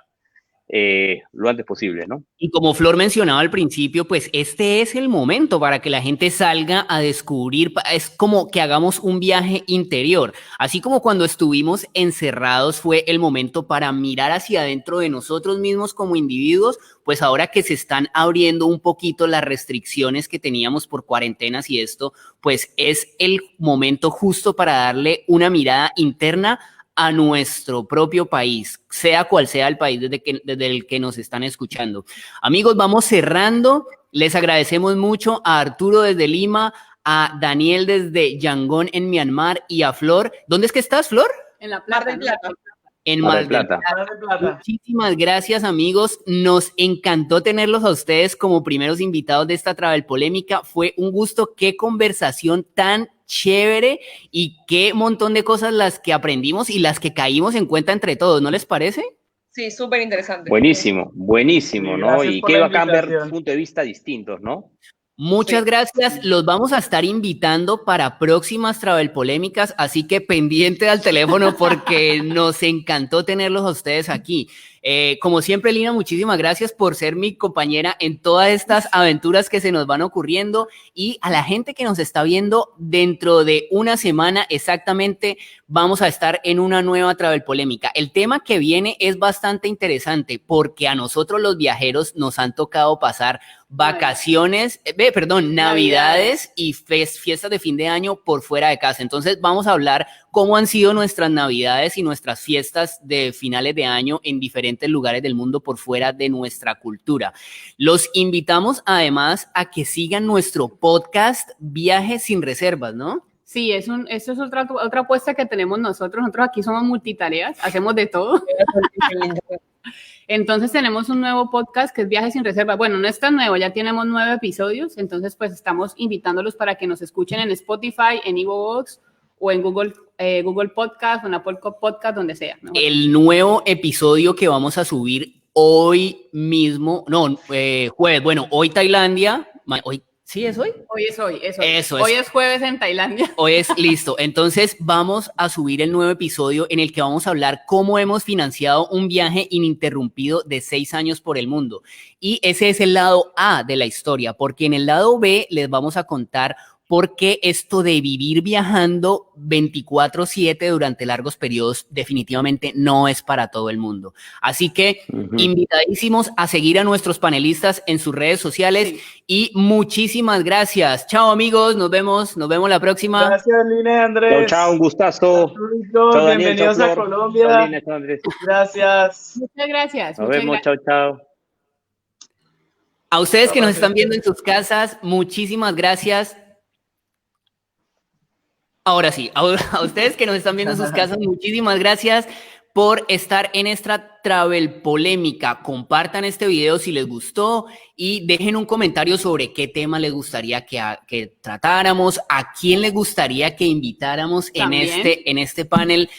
lo antes posible, ¿no? Y como Flor mencionaba al principio, pues este es el momento para que la gente salga a descubrir, es como que hagamos un viaje interior, así como cuando estuvimos encerrados fue el momento para mirar hacia adentro de nosotros mismos como individuos, pues ahora que se están abriendo un poquito las restricciones que teníamos por cuarentenas y esto, pues es el momento justo para darle una mirada interna a nuestro propio país, sea cual sea el país desde el que nos están escuchando. Amigos, vamos cerrando. Les agradecemos mucho a Arturo desde Lima, a Daniel desde Yangon en Myanmar y a Flor. ¿Dónde es que estás, Flor? En La Plata. En Mar del Plata. Muchísimas gracias, amigos. Nos encantó tenerlos a ustedes como primeros invitados de esta Travel Polémica. Fue un gusto. Qué conversación tan chévere y qué montón de cosas las que aprendimos y las que caímos en cuenta entre todos, ¿no les parece? Sí, súper interesante. Buenísimo, buenísimo, Sí, ¿no? gracias Y por qué la bacán ver invitación. puntos de vista distintos, ¿no? Muchas Sí. gracias. Los vamos a estar invitando para próximas Travel Polémicas, así que pendiente al teléfono porque nos encantó tenerlos a ustedes aquí. Como siempre, Lina, muchísimas gracias por ser mi compañera en todas estas aventuras que se nos van ocurriendo y a la gente que nos está viendo dentro de una semana exactamente vamos a estar en una nueva Travel Polémica. El tema que viene es bastante interesante porque a nosotros los viajeros nos han tocado pasar vacaciones, Navidades y fiestas de fin de año por fuera de casa. Entonces vamos a hablar cómo han sido nuestras Navidades y nuestras fiestas de finales de año en diferentes lugares del mundo por fuera de nuestra cultura. Los invitamos además a que sigan nuestro podcast Viajes sin Reservas, ¿no? Sí, eso es otra apuesta que tenemos nosotros. Nosotros aquí somos multitareas, hacemos de todo. Entonces tenemos un nuevo podcast que es Viajes sin Reserva. Bueno, no es tan nuevo, ya tenemos 9 episodios, entonces pues estamos invitándolos para que nos escuchen en Spotify, en iVoox o en Google Podcast o en Apple Podcast, donde sea. El nuevo episodio que vamos a subir hoy mismo, jueves, bueno, hoy Tailandia, hoy, ¿sí es hoy? Hoy es hoy, es hoy. Eso es. Hoy es jueves en Tailandia. Hoy es listo. Entonces vamos a subir el nuevo episodio en el que vamos a hablar cómo hemos financiado un viaje ininterrumpido de 6 años por el mundo. Y ese es el lado A de la historia, porque en el lado B les vamos a contar por qué esto de vivir viajando 24/7 durante largos periodos definitivamente no es para todo el mundo. Así que invitadísimos a seguir a nuestros panelistas en sus redes sociales y muchísimas gracias. Chao amigos, nos vemos la próxima. Gracias, Lina y Andrés. Chao, un gustazo. Chao, bienvenidos a Colombia. Chao, Lina, chao, Andrés. Gracias. Muchas gracias. Nos vemos, chao, chao. A ustedes que nos están viendo en sus casas, muchísimas gracias. Ahora sí, a ustedes que nos están viendo en sus casas, muchísimas gracias por estar en esta Travel Polémica. Compartan este video si les gustó y dejen un comentario sobre qué tema les gustaría que tratáramos, a quién les gustaría que invitáramos en este panel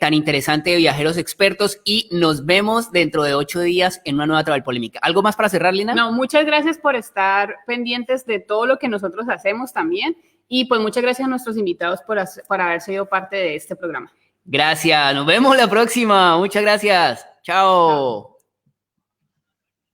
tan interesante de viajeros expertos y nos vemos dentro de 8 días en una nueva Travel Polémica. ¿Algo más para cerrar, Lina? No, muchas gracias por estar pendientes de todo lo que nosotros hacemos también y pues muchas gracias a nuestros invitados por haber sido parte de este programa. Gracias, nos vemos la próxima. Muchas gracias. Chao.